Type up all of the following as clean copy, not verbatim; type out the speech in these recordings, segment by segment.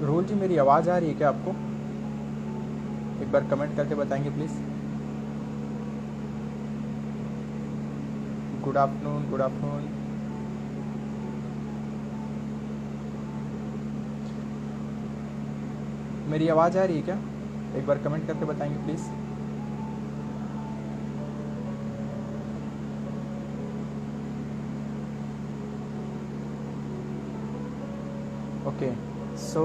रोहल जी, मेरी आवाज़ आ रही है क्या आपको? एक बार कमेंट करके बताएंगे please. Good afternoon, good afternoon. मेरी आवाज़ आ रही है क्या? एक बार कमेंट करके बताएंगे प्लीज़। ओके। सो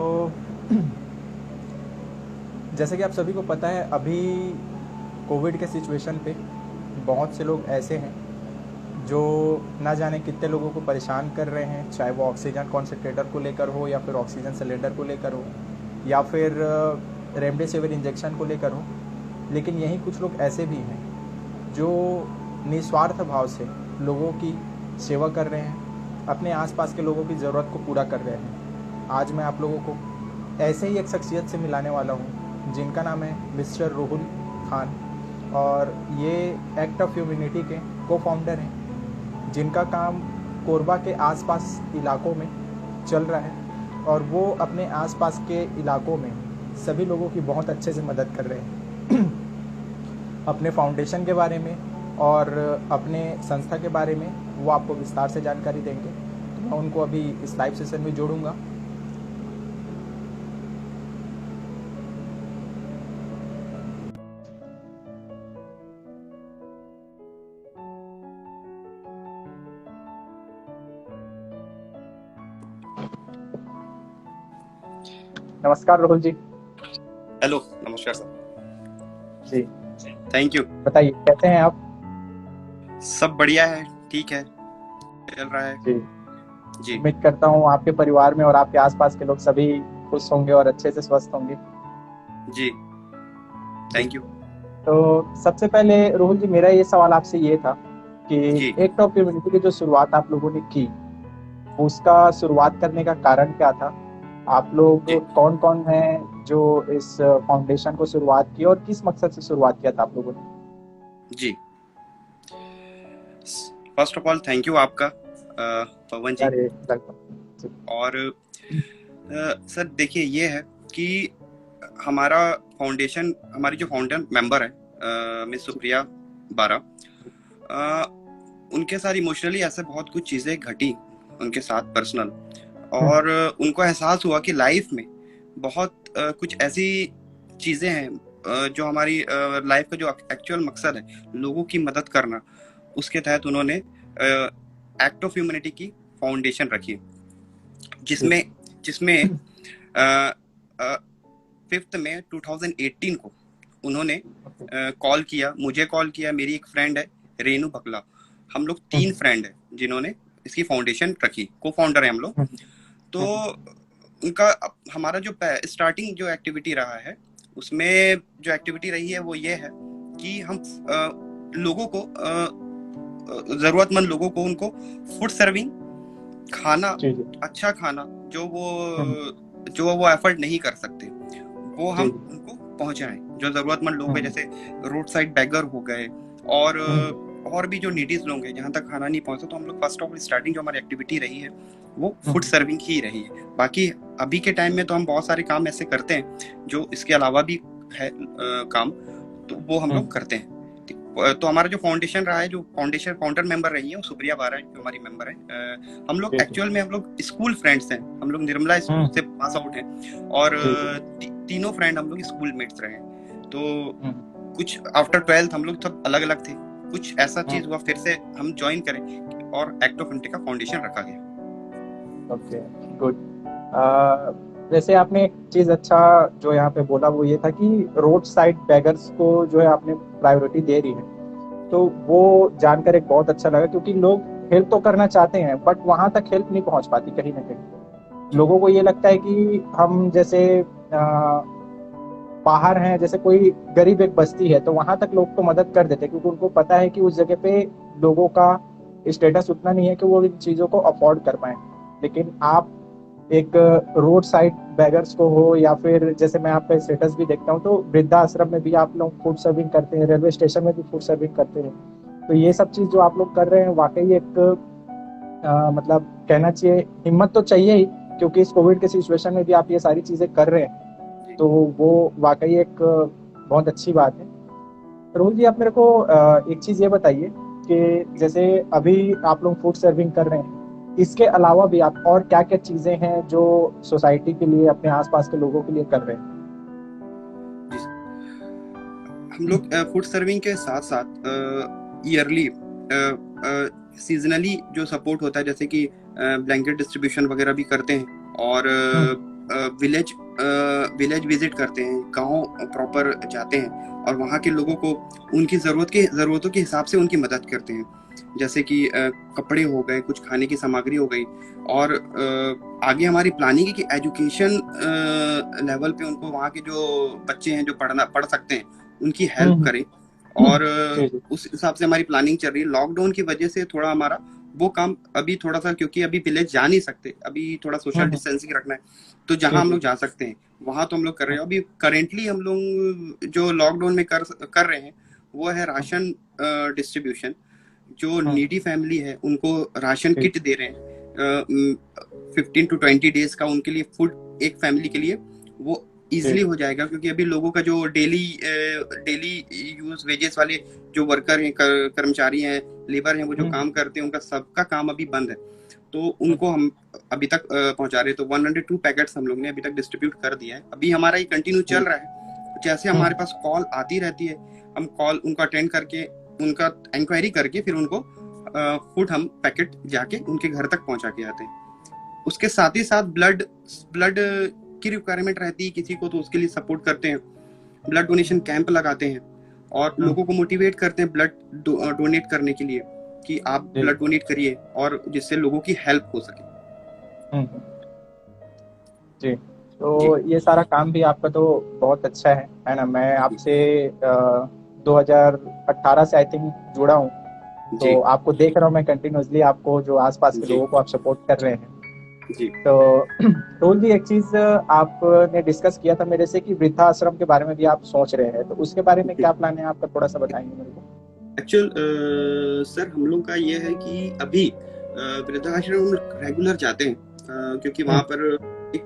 जैसे कि आप सभी को पता है, अभी कोविड के सिचुएशन पे बहुत से लोग ऐसे हैं जो ना जाने कितने लोगों को परेशान कर रहे हैं, चाहे वो ऑक्सीजन कॉन्सेंट्रेटर को लेकर हो या फिर ऑक्सीजन सिलेंडर को लेकर हो या फिर रेमडेसिविर इंजेक्शन को लेकर हो। लेकिन यहीं कुछ लोग ऐसे भी हैं जो निस्वार्थ भाव से लोगों की सेवा कर रहे हैं, अपने आसपास के लोगों की ज़रूरत को पूरा कर रहे हैं। आज मैं आप लोगों को ऐसे ही एक शख्सियत से मिलाने वाला हूँ जिनका नाम है मिस्टर रोहुल खान, और ये एक्ट ऑफ ह्यूमैनिटी के को फाउंडर हैं, जिनका काम कोरबा के आसपास इलाकों में चल रहा है और वो अपने आसपास के इलाकों में सभी लोगों की बहुत अच्छे से मदद कर रहे हैं। अपने फाउंडेशन के बारे में और अपने संस्था के बारे में वो आपको विस्तार से जानकारी देंगे, तो मैं उनको अभी इस लाइव सेशन में जोड़ूंगा। नमस्कार राहुल जी। हेलो, नमस्कार सर। जी, थैंक यू। बताइए कैसे हैं आप? सब बढ़िया है, ठीक है, चल रहा है जी, जी। उम्मीद करता हूँ आपके परिवार में और आपके आसपास के लोग सभी खुश होंगे और अच्छे से स्वस्थ होंगे। जी, जी, थैंक यू। तो सबसे पहले राहुल जी, मेरा ये सवाल आपसे ये था कि जी एक्ट ऑफ ह्यूमैनिटी की जो शुरुआत आप लोगों ने की, उसका शुरुआत करने का कारण क्या था? आप लोग जी कौन कौन हैं जो इस फाउंडेशन को शुरुआत की और किस मकसद से शुरुआत किया था आप लोगों ने? जी। First of all thank you आपका, पवन जी। अरे वेलकम जी। और सर देखिए, ये है कि हमारा फाउंडेशन, हमारी जो फाउंडर मेंबर है मिस सुप्रिया बारा, उनके साथ इमोशनली ऐसे बहुत कुछ चीज़ें घटी उनके साथ पर्सनल, हम्म, और उनको एहसास हुआ कि लाइफ में बहुत कुछ ऐसी चीज़ें हैं जो हमारी लाइफ का जो एक्चुअल मकसद है, लोगों की मदद करना। उसके तहत उन्होंने एक्ट ऑफ ह्यूमैनिटी की फाउंडेशन रखी, जी, जिसमें जिसमें 5 मई 2018 को उन्होंने ओके, कॉल किया, मुझे कॉल किया, मेरी एक फ्रेंड है रेनू बकला, हम लोग 3 फ्रेंड हैं जिन्होंने इसकी फाउंडेशन रखी, को फाउंडर है हम लोग। हम्म, तो हम्म, उनका हमारा जो स्टार्टिंग जो एक्टिविटी रहा है, उसमें जो एक्टिविटी रही है वो ये है कि हम लोगों को, जरूरतमंद लोगों को, उनको फूड सर्विंग, खाना, जी जी, अच्छा खाना, हम्म, जो वो एफर्ट नहीं कर सकते, वो जी हम जी, उनको पहुंचाएं। जो जरूरतमंद लोग हैं, हम्म, जैसे रोड साइड बैगर हो गए, और हम्म, और भी जो नीडीज लोग हैं जहाँ तक खाना नहीं पहुंचता, तो हम लोग फर्स्ट ऑफ ऑल स्टार्टिंग जो हमारी एक्टिविटी रही है वो फूड हम्म, सर्विंग ही रही है। बाकी अभी के टाइम में तो हम बहुत सारे काम ऐसे करते हैं जो इसके अलावा भी है काम, तो वो हम हम्म, लोग करते हैं। तो हमारा जो फाउंडेशन रहा है, जो फाउंडेशन फाउंडर मेंबर रही है वो सुप्रिया बारा जो हमारी मेंबर है। हम लोग जी जी, एक्चुअल में हम लोग स्कूल फ्रेंड्स हैं, हम लोग निर्मला स्कूल से हम्म, पास आउट हैं, और जी जी, तीनों फ्रेंड हम लोग स्कूल मेट्स रहे हैं। तो हम्म, कुछ आफ्टर 12th हम लोग सब अलग अलग थे, कुछ ऐसा हम्म, चीज हुआ फिर से हम ज्वाइन करें और एक्ट ऑफ ह्यूमैनिटी का फाउंडेशन रखा गया। Okay, good. वैसे आपने एक चीज अच्छा जो यहाँ पे बोला वो ये था कि रोड साइड बेगर्स को जो है आपने प्रायोरिटी दे रही है, तो वो जानकर एक बहुत अच्छा लगा, क्योंकि लोग हेल्प तो करना चाहते हैं बट वहां तक हेल्प नहीं पहुंच पाती कहीं ना कहीं। लोगों को ये लगता है कि हम जैसे बाहर हैं, जैसे कोई गरीब एक बस्ती है तो वहां तक लोग तो मदद कर देते हैं, क्योंकि उनको पता है कि उस जगह पे लोगों का स्टेटस उतना नहीं है कि वो इन चीजों को अफोर्ड कर पाए। लेकिन आप एक रोड साइड बेगर्स को हो या फिर जैसे मैं आपका स्टेटस भी देखता हूँ तो वृद्धा आश्रम में भी आप लोग फूड सर्विंग करते हैं, रेलवे स्टेशन में भी फूड सर्विंग करते हैं। तो ये सब चीज जो आप लोग कर रहे हैं वाकई एक मतलब कहना चाहिए हिम्मत तो चाहिए ही, क्योंकि इस कोविड के सिचुएशन में भी आप ये सारी चीज़ें कर रहे हैं, तो वो वाकई एक बहुत अच्छी बात है। रोहित जी, आप मेरे को एक चीज़ ये बताइए कि जैसे अभी आप लोग फूड सर्विंग कर रहे हैं, इसके अलावा भी आप और क्या क्या चीज़ें हैं जो सोसाइटी के लिए, अपने आसपास के लोगों के लिए कर रहे हैं? जी सर। हम लोग फूड सर्विंग के साथ साथ ईयरली सीजनली जो सपोर्ट होता है, जैसे कि ब्लैंकेट डिस्ट्रीब्यूशन वगैरह भी करते हैं, और विलेज विलेज विजिट करते हैं, गांव प्रॉपर जाते हैं और वहाँ के लोगों को उनकी ज़रूरतों के हिसाब से उनकी मदद करते हैं। जैसे कि कपड़े हो गए, कुछ खाने की सामग्री हो गई, और आगे हमारी प्लानिंग है कि एजुकेशन लेवल पे उनको, वहाँ के जो बच्चे हैं जो पढ़ सकते हैं, उनकी हेल्प करें। और जी जी। उस हिसाब से हमारी प्लानिंग चल रही है। लॉकडाउन की वजह से थोड़ा हमारा वो काम अभी थोड़ा सा, क्योंकि अभी विलेज जा नहीं सकते, अभी थोड़ा सोशल डिस्टेंसिंग रखना है, तो जहां हम लोग जा सकते हैं वहां तो हम लोग कर रहे हैं। अभी करेंटली हम लोग जो लॉकडाउन में कर रहे हैं वो है राशन डिस्ट्रीब्यूशन। जो नीडी फैमिली है उनको राशन किट दे रहे हैं, 15 to 20 डेज का उनके लिए फूड, एक फैमिली के लिए वो इजीली हो जाएगा। क्योंकि अभी लोगों का जो डेली यूज वेजेस वाले जो वर्कर हैं, कर्मचारी हैं, लेबर हैं, वो जो काम करते हैं, उनका सबका काम अभी बंद है, तो उनको हम अभी तक पहुंचा रहे हैं। तो 102 पैकेट्स हम लोग ने अभी तक डिस्ट्रीब्यूट कर दिया है। अभी हमारा ये कंटिन्यू चल रहा है। जैसे हमारे पास कॉल आती रहती है, हम कॉल उनको अटेंड करके, उनका इंक्वायरी करके, फिर उनको फूड हम पैकेट जाके उनके घर तक पहुंचा के आते हैं। उसके साथ ही साथ ब्लड की रिक्वायरमेंट रहती है किसी को, तो उसके लिए सपोर्ट करते हैं। ब्लड डोनेशन कैंप लगाते हैं और लोगों को मोटिवेट करते हैं ब्लड डोनेट करने के लिए, कि आप ब्लड डोनेट करिए, और जिससे लोगों की हेल्प हो सके। जी, तो ये सारा काम भी आपका तो बहुत अच्छा है ना। मैं आपसे 2018 से आई थिंक जुड़ा हूँ, तो आपको देख रहा हूँ मैं कंटिन्यूसली, आपको जो आसपास के लोगों को आप सपोर्ट कर रहे हैं। जी। तो रोल जी, एक चीज आपने डिस्कस किया था मेरे से कि वृद्धाश्रम के बारे में भी आप सोच रहे हैं, तो उसके बारे में क्या प्लान है आपका, थोड़ा सा बताएंगे मेरे को? एक्चुअल सर, हम लोग का ये है कि अभी वृद्धाश्रम हम रेगुलर जाते हैं, क्योंकि वहाँ पर एक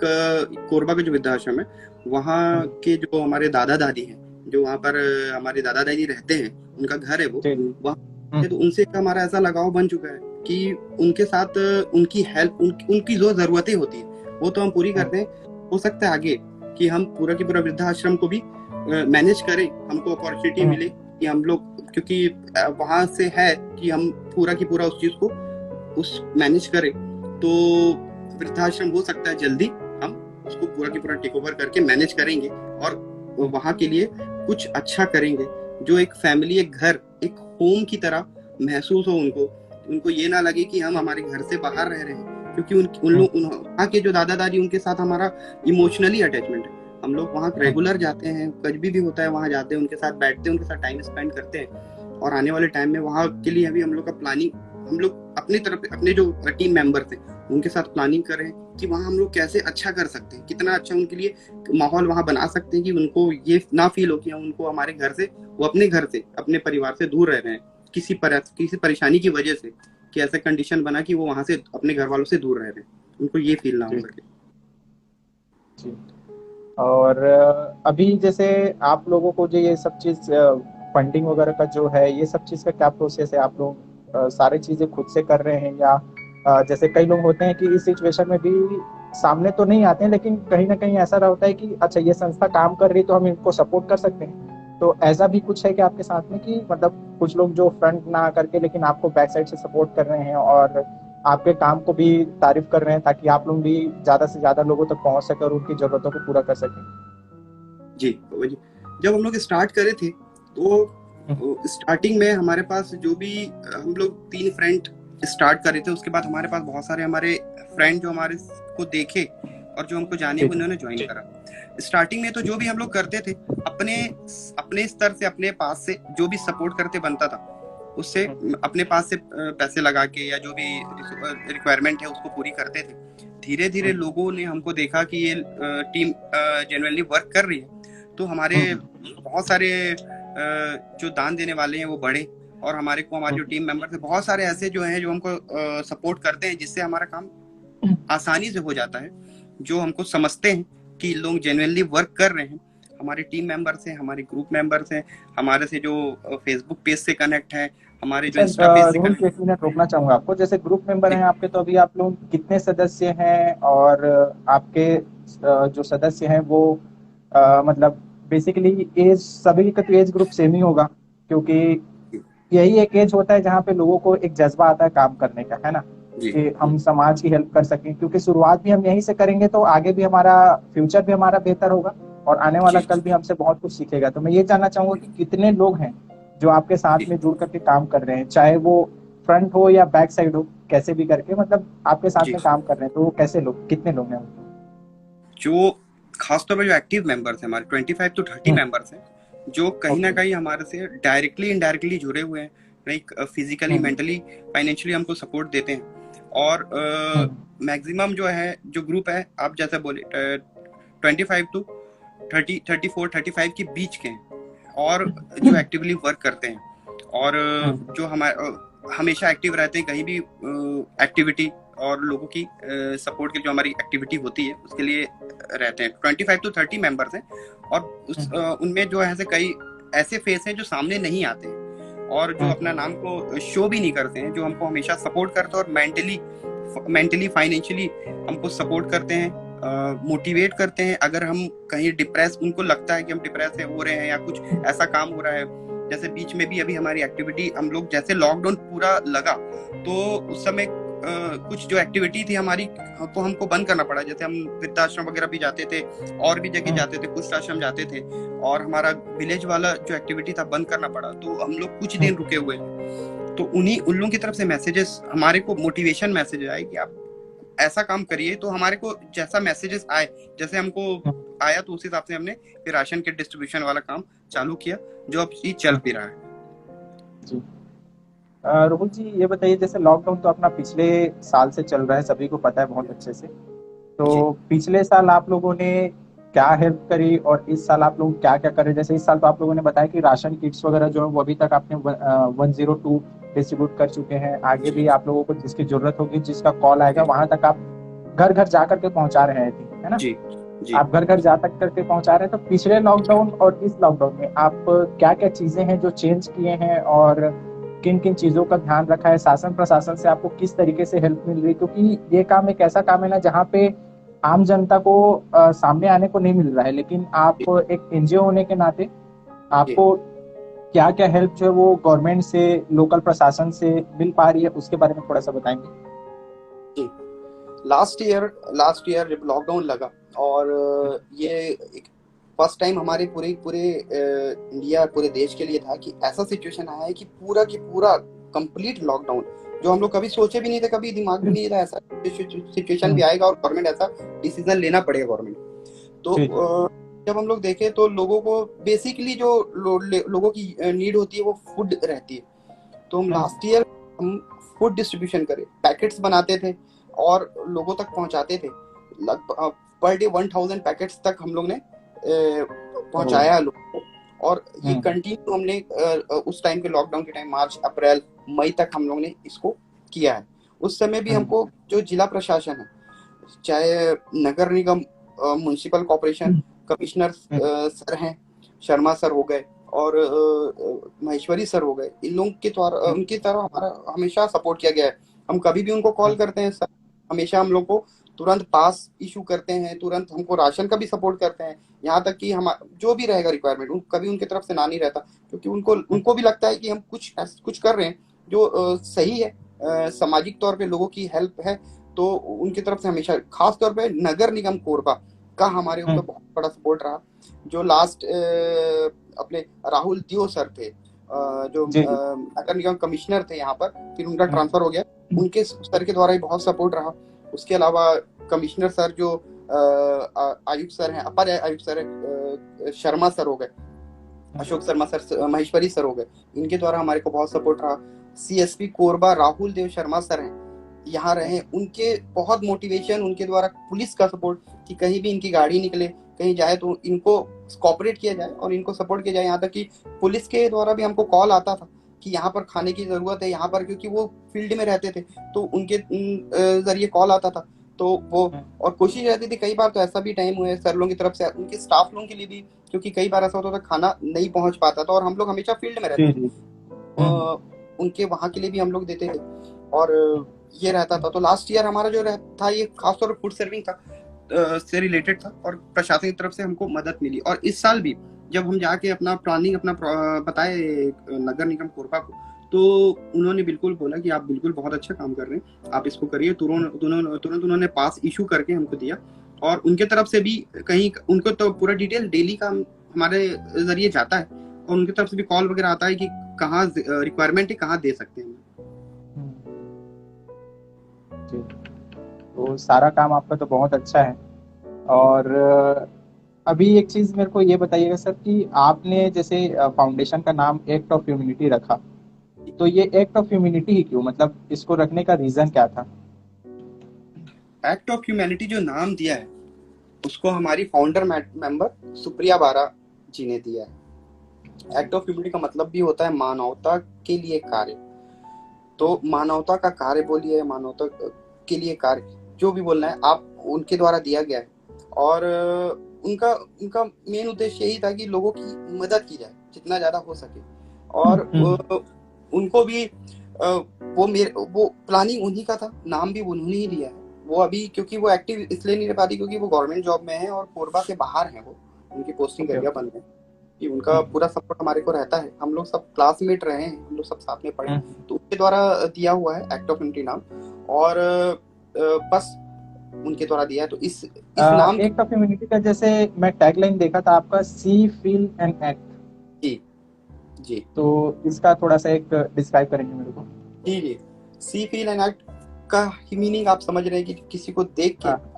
कोरबा का जो वृद्धाश्रम है, वहाँ के जो हमारे दादा दादी हैं, जो वहाँ पर हमारे दादा दादी रहते हैं, उनका घर है वो वहाँ, तो उनसे हमारा ऐसा लगाव बन चुका है कि उनके साथ उनकी हेल्प, उनकी जो जरूरतें होती है वो तो हम पूरी करते हैं। हो सकता है आगे कि हम पूरा की पूरा वृद्धाश्रम को भी मैनेज करें, हमको अपॉर्चुनिटी मिले कि हम लोग, क्योंकि वहां से है कि हम पूरा की पूरा उस चीज को मैनेज करें, तो वृद्धाश्रम हो सकता है जल्दी हम उसको पूरा की पूरा टेक ओवर करके मैनेज करेंगे, और वहां के लिए कुछ अच्छा करेंगे, जो एक फैमिली, एक घर, एक होम की तरह महसूस हो उनको ये ना लगे कि हम हमारे घर से बाहर रह रहे हैं। क्योंकि वहाँ के जो दादा दादी, उनके साथ हमारा इमोशनली अटैचमेंट है। हम लोग वहाँ रेगुलर जाते हैं, कुछ भी होता है वहाँ जाते हैं, उनके साथ बैठते हैं, उनके साथ टाइम स्पेंड करते हैं। और आने वाले टाइम में वहाँ के लिए अभी हम लोग का प्लानिंग, हम लोग अपनी तरफ, अपने जो टीम मेंबर्स हैं उनके साथ प्लानिंग कर रहे हैं कि वहाँ हम लोग कैसे अच्छा कर सकते हैं, कितना अच्छा उनके लिए माहौल वहाँ बना सकते हैं कि उनको ये ना फील हो कि उनको हमारे घर से, वो अपने घर से, अपने परिवार से दूर रह रहे हैं किसी परेशानी की वजह से, कि ऐसा कंडीशन बना कि वो वहां से अपने घर वालों से दूर रह रहे हैं, उनको ये फील ना हो सके। जी। और अभी जैसे आप लोगों को जो ये सब चीज फंडिंग वगैरह का जो है, ये सब चीज का क्या प्रोसेस है? आप लोग सारी चीजें खुद से कर रहे हैं, या जैसे कई लोग होते हैं कि इस सिचुएशन में भी सामने तो नहीं आते हैं, लेकिन कहीं ना कहीं ऐसा होता है कि अच्छा, ये संस्था काम कर रही है तो हम इनको सपोर्ट कर सकते हैं। तो ऐसा भी कुछ है कि आपके साथ में, कि मतलब कुछ लोग जो फ्रंट ना करके लेकिन आपको बैक साइड से सपोर्ट कर रहे हैं और आपके काम को भी तारीफ कर रहे हैं, ताकि आप लोग भी ज्यादा से ज्यादा लोगों तक पहुंच सके और उनकी जरूरतों को पूरा कर सके? जी, जब हम लोग स्टार्ट करे थे तो स्टार्टिंग में हमारे पास जो भी, हम लोग 3 फ्रेंड स्टार्ट करे थे, उसके बाद हमारे पास बहुत सारे हमारे फ्रेंड जो हमारे को देखे और जो हमको जाने, उन्होंने ज्वाइन करा। स्टार्टिंग में तो जो भी हम लोग करते थे, अपने स्तर से, अपने पास से जो भी सपोर्ट करते बनता था, उससे अपने पास से पैसे लगा के या जो भी रिक्वायरमेंट है उसको पूरी करते थे। धीरे धीरे लोगों ने हमको देखा कि ये टीम जेन्युइनली वर्क कर रही है, तो हमारे बहुत सारे जो दान देने वाले हैं वो बढ़े, और हमारे जो टीम मेंबर्स हैं बहुत सारे ऐसे जो हैं जो हमको सपोर्ट करते हैं, जिससे हमारा काम आसानी से हो जाता है, जो हमको समझते हैं कि लोग जेन्युइनली वर्क कर रहे हैं। हमारे टीम मेंबर्स हैं, हमारे ग्रुप मेंबर्स हैं, हमारे से जो फेसबुक पेज से कनेक्ट है, हमारे जो इंस्टा पेज से रोहन कनेक्ट जी, एक मिनट रोकना चाहूंगा आपको। जैसे ग्रुप मेंबर है। हैं आपके, तो अभी आप लोग कितने सदस्य हैं? और आपके जो सदस्य हैं वो मतलब बेसिकली एज, सभी का तो एज ग्रुप सेम ही होगा, क्योंकि यही एक एज होता है जहाँ पे लोगों को एक जज्बा आता है काम करने का, है ना, जी कि जी हम समाज की हेल्प कर सकें। क्योंकि शुरुआत भी हम यहीं से करेंगे तो आगे भी हमारा फ्यूचर भी हमारा बेहतर होगा और आने वाला जी कल भी हमसे बहुत कुछ सीखेगा। तो मैं ये जानना चाहूंगा कि कितने लोग हैं जो आपके साथ जी में जुड़ करके काम कर रहे हैं, चाहे वो फ्रंट हो या बैक साइड हो, कैसे भी करके मतलब आपके साथ जी। में काम कर रहे हैं। तो वो कैसे लोग, कितने लोग हैं? जो खासतौर पर जो एक्टिव मेंबर्स हैं हमारे 25 to 30 हम्म। मेंबर्स हैं, जो कहीं ना ओके। कहीं हमारे से डायरेक्टली इनडायरेक्टली जुड़े हुए हैं, लाइक फिजिकली, हम्म। मेंटली, फाइनेंशियली हमको सपोर्ट देते हैं। और हम्म। मैक्सिमम जो है जो ग्रुप है, आप जैसे बोले 25 to 30, 34, 35 के बीच के हैं, और जो एक्टिवली वर्क करते हैं, और हम्म। जो हमारे हमेशा एक्टिव रहते हैं कहीं भी एक्टिविटी और लोगों की सपोर्ट की जो हमारी एक्टिविटी होती है उसके लिए रहते हैं। 25 to 30 मेंबर्स हैं, और उनमें जो है कई ऐसे फेस हैं जो सामने नहीं आते हैं और जो अपना नाम को शो भी नहीं करते हैं, जो हमको हमेशा सपोर्ट करते हैं और मेंटली फाइनेंशियली हमको सपोर्ट करते हैं, मोटिवेट करते हैं। अगर हम कहीं डिप्रेस, उनको लगता है कि हम डिप्रेस हो रहे हैं या कुछ ऐसा काम हो रहा है, जैसे बीच में भी अभी हमारी एक्टिविटी, हम लोग जैसे लॉकडाउन पूरा लगा तो उस समय कुछ जो एक्टिविटी थी हमारी तो हमको बंद करना पड़ा। जैसे हम वृद्धाश्रम वगैरह भी जाते थे, और भी जगह जाते थे, कुछ आश्रम जाते थे, और हमारा विलेज वाला जो एक्टिविटी था बंद करना पड़ा, तो हम लोग कुछ दिन रुके हुए हैं। तो उन लोगों की तरफ से मैसेजेस हमारे को मोटिवेशन मैसेज आए कि आप ऐसा काम करिए। तो हमारे को जैसा मैसेजेस आए, जैसे हमको आया, तो उस हिसाब से हमने फिर राशन के डिस्ट्रीब्यूशन वाला काम चालू किया, जो अब ये चल भी रहा है। जी। रोहन जी, ये बताइए, जैसे लॉकडाउन तो अपना पिछले साल से चल रहा है, सभी को पता है बहुत अच्छे से। जी तो पिछले साल आप लोगों ने क्या हेल्प करी और इस साल आप लोग क्या क्या कर रहे हैं? जैसे इस साल तो आप लोगों ने बताया कि राशन किट्स वगैरह जो है वो अभी तक आपने 102 डिस्ट्रीब्यूट कर चुके हैं। आगे जी भी आप लोगों को जिसकी जरूरत होगी, जिसका कॉल आएगा, वहां तक आप घर घर जा करके पहुंचा रहे हैं, है ना? जी जी। आप घर घर जा तक करके पहुंचा रहे हैं। तो पिछले लॉकडाउन और इस लॉकडाउन में आप क्या क्या चीजें हैं जो चेंज किए हैं और किन किन चीजों का ध्यान रखा है? शासन प्रशासन से आपको किस तरीके से हेल्प मिल रही है? क्योंकि ये काम एक ऐसा काम है ना जहाँ पे आम जनता को सामने आने को नहीं मिल रहा है, लेकिन आप एक एनजीओ होने के नाते जी आपको क्या क्या हेल्प जो है वो गवर्नमेंट से, लोकल प्रशासन से मिल पा रही है, उसके बारे में थोड़ा सा बताएंगे। जी। लास्ट ईयर जब लॉकडाउन लगा, और ये एक फर्स्ट टाइम हमारे पूरे पूरे इंडिया, पूरे देश के लिए था कि ऐसा सिचुएशन आया है कि पूरा की पूरा कंप्लीट लॉकडाउन, जो हम लोग कभी सोचे भी नहीं थे, कभी दिमाग में नहीं था ऐसा सिचुएशन भी आएगा और गवर्नमेंट ऐसा डिसीजन लेना पड़ेगा गवर्नमेंट। तो जब हम लोग देखे तो लोगों को बेसिकली जो लोगों की नीड होती है वो फूड रहती है। तो हम लास्ट ईयर हम फूड डिस्ट्रीब्यूशन करे, पैकेट्स बनाते थे और लोगों तक पहुंचाते थे। लगभग पर डे 1000 पैकेट्स तक हम लोग ने पहुंचाया लोगों को, और ये कंटिन्यू हमने उस टाइम के लॉकडाउन के टाइम मार्च अप्रैल मई तक हम लोग ने इसको किया है। उस समय भी हमको जो जिला प्रशासन है, चाहे नगर निगम, म्युनिसिपल कॉर्पोरेशन, कमिश्नर सर हैं, शर्मा सर हो गए और महेश्वरी सर हो गए, इन लोगों के द्वारा उनकी तरह हमारा हमेशा सपोर्ट किया गया है। हम कभी भी उनको कॉल करते हैं, सर हमेशा हम लोग को तुरंत पास इशू करते हैं, तुरंत हमको राशन का भी सपोर्ट करते हैं। यहाँ तक कि हम जो भी रहेगा रिक्वायरमेंट, कभी उनकी तरफ से ना नहीं रहता, क्योंकि उनको भी लगता है कि हम कुछ कर रहे हैं जो सही है, सामाजिक तौर पे लोगों की हेल्प है। तो उनकी तरफ से हमेशा, खास तौर पे नगर निगम कोरबा का हमारे ऊपर बहुत बड़ा सपोर्ट रहा। जो लास्ट अपने राहुल दियो सर थे, जो नगर निगम कमिश्नर थे यहाँ पर, फिर उनका ट्रांसफर हो गया, उनके सर के द्वारा ही बहुत सपोर्ट रहा। उसके अलावा कमिश्नर सर जो आयुक्त सर हैं, अपर आयुक्त सर है, शर्मा सर हो गए, अशोक शर्मा सर, महेश्वरी सर हो गए, इनके द्वारा हमारे को बहुत सपोर्ट रहा। सीएसपी कोरबा राहुल देव शर्मा सर हैं, यहाँ रहे, उनके बहुत मोटिवेशन, उनके द्वारा पुलिस का सपोर्ट कि कहीं भी इनकी गाड़ी निकले, कहीं जाए तो इनको कॉपरेट किया जाए और इनको सपोर्ट किया जाए। यहाँ तक कि पुलिस के द्वारा भी हमको कॉल आता था कि यहाँ पर खाने की जरूरत है यहाँ पर, क्योंकि वो फील्ड में रहते थे तो उनके जरिए कॉल आता था। तो वो, हम्म, और कोशिश रहती थी, कई बार तो ऐसा भी टाइम हुआ है सर लोगों की तरफ से उनके स्टाफ लोगों के लिए भी, क्योंकि कई बार ऐसा होता था खाना नहीं पहुंच पाता था और हम लोग हमेशा फील्ड में रहते जी थे, जी। हम्म उनके वहां के लिए भी हम लोग देते थे। और ये रहता था। तो लास्ट ईयर हमारा जो था ये खासतौर पर फूड सर्विंग था, से रिलेटेड था, और प्रशासन की तरफ से हमको मदद मिली। और इस साल भी जब हम जाके अपना प्लानिंग बताए नगर निगम कोरबा को, तो उन्होंने बिल्कुल बोला कि आप बिल्कुल बहुत अच्छा काम कर रहे हैं, आप इसको करिए। तुरंत उन्होंने पास इशू करके हमको दिया। और उनके तरफ से भी कहीं उनको तो पूरा डिटेल डेली का हमारे जरिए जाता है, और उनकी तरफ से भी कॉल वगैरह आता है कि कहाँ रिक्वायरमेंट है, कहाँ दे सकते हैं। जी। तो सारा काम आपका तो बहुत अच्छा है। और अभी एक चीज मेरे को ये बताइएगा सर कि आपने जैसे फाउंडेशन का नाम एक्ट ऑफ ह्यूमैनिटी रखा, तो ये एक्ट ऑफ ह्यूमैनिटी ही क्यों, मतलब इसको रखने का रीजन क्या था? एक्ट ऑफ ह्यूमैनिटी जो नाम दिया है उसको हमारी फाउंडर मेंबर सुप्रिया बारा जी ने दिया है। एक्ट ऑफ ह्यूमैनिटी का मतलब भी होता है मानवता के लिए कार्य। तो मानवता का कार्य बोलिए, मानवता के लिए कार्य, जो भी बोलना है आप, उनके द्वारा दिया गया है। और उनका उनका मेन उद्देश्य यही था कि लोगों की मदद की जाए जितना ज्यादा हो सके। और उनको भी वो प्लानिंग उन्हीं का था, नाम भी उन्होंने ही दिया है। वो अभी क्योंकि वो एक्टिव इसलिए नहीं रह पाती क्योंकि वो गवर्नमेंट जॉब में है और कोरबा से बाहर है, वो उनकी पोस्टिंग ओके एरिया ओके। बंद है। कि उनका पूरा सपोर्ट हमारे को रहता है, हम लोग सब क्लासमेट रहे हैं, हम लोग सब साथ में पढ़े, तो उसके द्वारा दिया हुआ है एक्ट ऑफ यूनिटी नाम। और बस उनके द्वारा दिया है, तो इस नाम की। एक्ट ऑफ ह्यूमैनिटी का जैसे मैं टैगलाइन देखा था आपका, सी फील एंड एक्ट, जी जी तो इसका थोड़ा सा एक डिस्क्राइब करेंगे मेरे को? जी जी। सी फील एंड एक्ट का ही मीनिंग आप समझ रहे हैं कि किसी को देख के हाँ।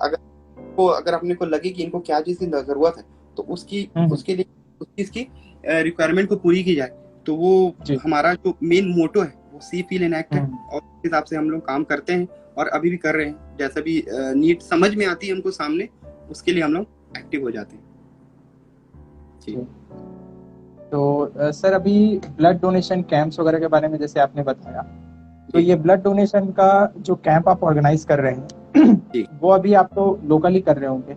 अगर अपने को लगे कि इनको क्या चीज की जरूरत है, तो उसकी हम्म, उसके लिए उस चीज की रिक्वायरमेंट को पूरी की जाए। तो वो जी। हमारा जो मेन मोटो है वो सी फील एंड एक्ट है, हम्म और उस हिसाब से हम लोग काम करते हैं और अभी भी कर रहे हैं। जैसा भी नीड समझ में आती है हमको सामने, उसके लिए हम लोग एक्टिव हो जाते हैं। जी जी। तो सर अभी ब्लड डोनेशन कैंप्स वगैरह के बारे में जैसे आपने बताया, तो जी ये ब्लड डोनेशन का जो कैंप आप ऑर्गेनाइज कर रहे हैं जी वो अभी आप तो लोकली कर रहे होंगे,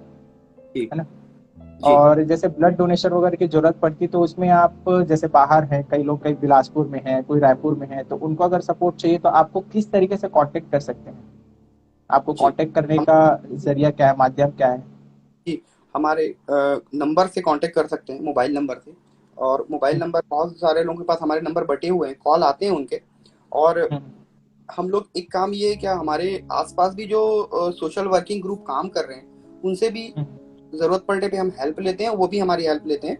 जी है ना? जी और जैसे ब्लड डोनेशन वगैरह की जरूरत पड़ती तो उसमें आप जैसे बाहर हैं, कई लोग कई बिलासपुर में हैं, कोई रायपुर में है, तो उनको अगर सपोर्ट चाहिए तो आपको किस तरीके से कांटेक्ट कर सकते हैं? आपको जी। कांटेक्ट करने हम का जरिया क्या है, माध्यम क्या है? जी हमारे नंबर से कांटेक्ट कर सकते हैं, मोबाइल नंबर से। और मोबाइल हम्म, नंबर बहुत सारे लोगों के पास हमारे नंबर बटे हुए हैं, कॉल आते हैं उनके। और हम्म, हम लोग एक काम ये है, क्या हमारे आसपास भी जो सोशल वर्किंग ग्रुप काम कर रहे हैं उनसे भी हम्म, जरूरत पड़ने पे हम हेल्प लेते हैं, वो भी हमारी हेल्प लेते हैं।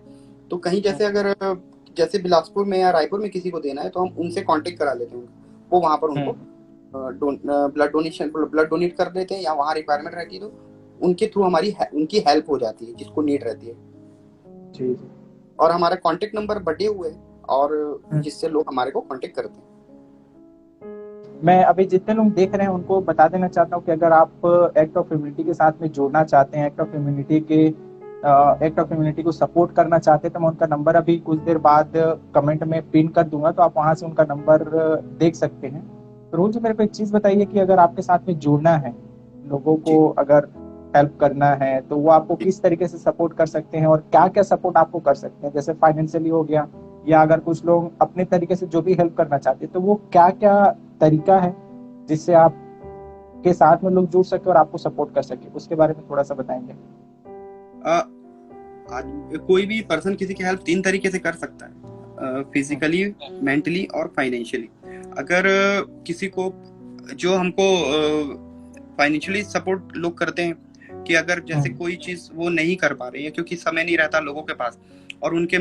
तो कहीं जैसे अगर जैसे बिलासपुर में या रायपुर में किसी को देना है तो हम उनसे कांटेक्ट करा लेते हैं, वो वहां पर उनको हम्म, ब्लड डोनेट कर देते हैं, या वहाँ रिक्वायरमेंट रहती है तो उनके थ्रू उनकी हेल्प हो जाती है जिसको नीड रहती है। जी जी। और हमारा कांटेक्ट नंबर बटे हुए हैं, और हम्म। जिससे लोग हमारे को कांटेक्ट करते हैं। मैं अभी जितने लोग देख रहे हैं उनको बता देना चाहता हूँ कि अगर आप एक्ट ऑफ ह्यूमैनिटी के साथ में जुड़ना चाहते हैं, एक्ट ऑफ ह्यूमैनिटी को सपोर्ट करना चाहते हैं, तो मैं उनका नंबर अभी कुछ देर बाद कमेंट में पिन कर दूंगा, तो आप वहां से उनका नंबर देख सकते हैं। रोहन जी, मेरे को एक चीज बताइए कि अगर आपके साथ में जुड़ना है, लोगों जी को अगर हेल्प करना है, तो वो आपको जी किस तरीके से सपोर्ट कर सकते हैं और क्या क्या सपोर्ट आपको कर सकते हैं? जैसे फाइनेंशियली हो गया, या अगर कुछ लोग अपने तरीके से जो भी हेल्प करना चाहते हैं, तो वो क्या क्या तरीका है जिससे आप के साथ में लोग जुड़ सके और आपको सपोर्ट कर सके, उसके बारे में थोड़ा सा बताएंगे? अ, आज कोई भी पर्सन किसी की हेल्प तीन तरीके से कर सकता है, फिजिकली, मेंटली और फाइनेंशियली। अगर किसी को, जो हमको फाइनेंशियली सपोर्ट लोग करते हैं कि अगर जैसे हम्म, कोई चीज वो नहीं कर पा रही है क्योंकि समय नहीं रहता लोगों के पास, और उनके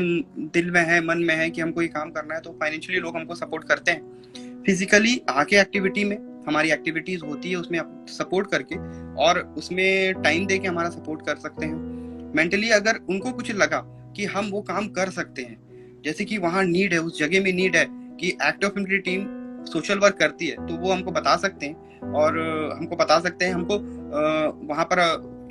दिल में है, मन में है कि हमको ये काम करना है, तो फाइनेंशियली लोग हमको सपोर्ट करते हैं। फिजिकली आके एक्टिविटी में हमारी एक्टिविटीज होती है, उसमें सपोर्ट करके और उसमें टाइम दे के हमारा सपोर्ट कर सकते हैं। मेंटली अगर उनको कुछ लगा कि हम वो काम कर सकते हैं, जैसे कि वहाँ नीड है, उस जगह में नीड है कि act of unity team social work करती है, तो वो हमको बता सकते हैं। और हमको बता सकते हैं हमको वहाँ पर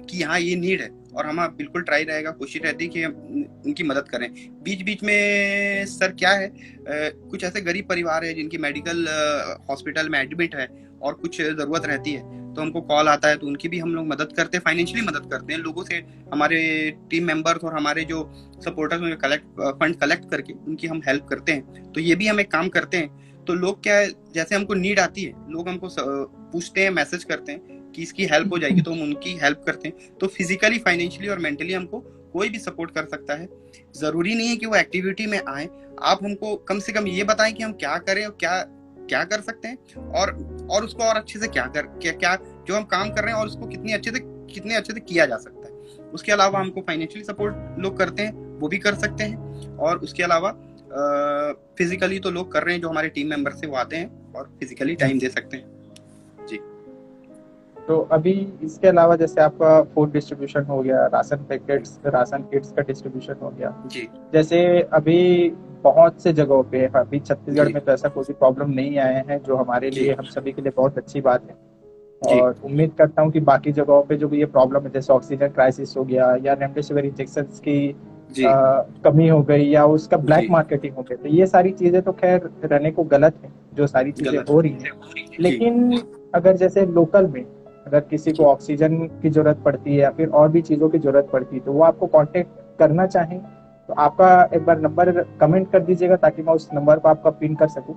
कि हाँ ये नीड है, और हम बिल्कुल ट्राई रहेगा, कोशिश रहती है कि हम उनकी मदद करें। बीच बीच में सर क्या है, कुछ ऐसे गरीब परिवार है जिनकी मेडिकल हॉस्पिटल में एडमिट है, और कुछ ज़रूरत रहती है तो हमको कॉल आता है, तो उनकी भी हम लोग मदद करते हैं, फाइनेंशियली मदद करते हैं लोगों से। हमारे टीम मेंबर्स और हमारे जो सपोर्टर्स हैं फंड कलेक्ट करके उनकी हम हेल्प करते हैं। तो ये भी हम एक काम करते हैं। तो लोग क्या है, जैसे हमको नीड आती है लोग हमको पूछते हैं, मैसेज करते हैं कि इसकी हेल्प हो जाएगी, तो हम उनकी हेल्प करते हैं। तो फिजिकली, फाइनेंशियली और मेंटली हमको कोई भी सपोर्ट कर सकता है। जरूरी नहीं है कि वो एक्टिविटी में आए, आप हमको कम से कम ये बताएं कि हम क्या करें और क्या क्या कर सकते हैं, और उसको और अच्छे से क्या जो हम काम कर रहे हैं और उसको कितने अच्छे से किया जा सकता है। उसके अलावा हमको फाइनेंशियली सपोर्ट लोग करते हैं, वो भी कर सकते हैं। और उसके अलावा फिजिकली तो लोग कर रहे हैं, जो हमारे टीम मेंबर से वो आते हैं और फिजिकली टाइम दे सकते हैं। जी। तो अभी इसके अलावा जैसे आपका फूड डिस्ट्रीब्यूशन हो गया, राशन किट्स का डिस्ट्रीब्यूशन हो गया, जी। जैसे अभी बहुत से जगहों पे, अभी छत्तीसगढ़ जी। में तो ऐसा कोई भी प्रॉब्लम नहीं आए हैं, जो हमारे जी। लिए, हम सभी के लिए बहुत अच्छी बात है। जी। और उम्मीद करता हूँ कि बाकी जगहों पे जो भी ये प्रॉब्लम है, जैसे ऑक्सीजन क्राइसिस हो गया या रेमडेसिविर इंजेक्शन की जी। कमी हो गई या उसका ब्लैक जी। मार्केटिंग हो गई, तो ये सारी चीजें तो खैर रहने को गलत है, जो सारी चीजें गलत हो रही हैं। है। जी। लेकिन अगर जैसे लोकल में अगर किसी को जी। ऑक्सीजन की जरूरत पड़ती है या फिर और भी चीजों की जरूरत पड़ती है, तो वो आपको कांटेक्ट करना चाहें तो आपका एक बार नंबर कमेंट कर दीजिएगा, ताकि मैं उस नंबर को आपका पिन कर सकूं।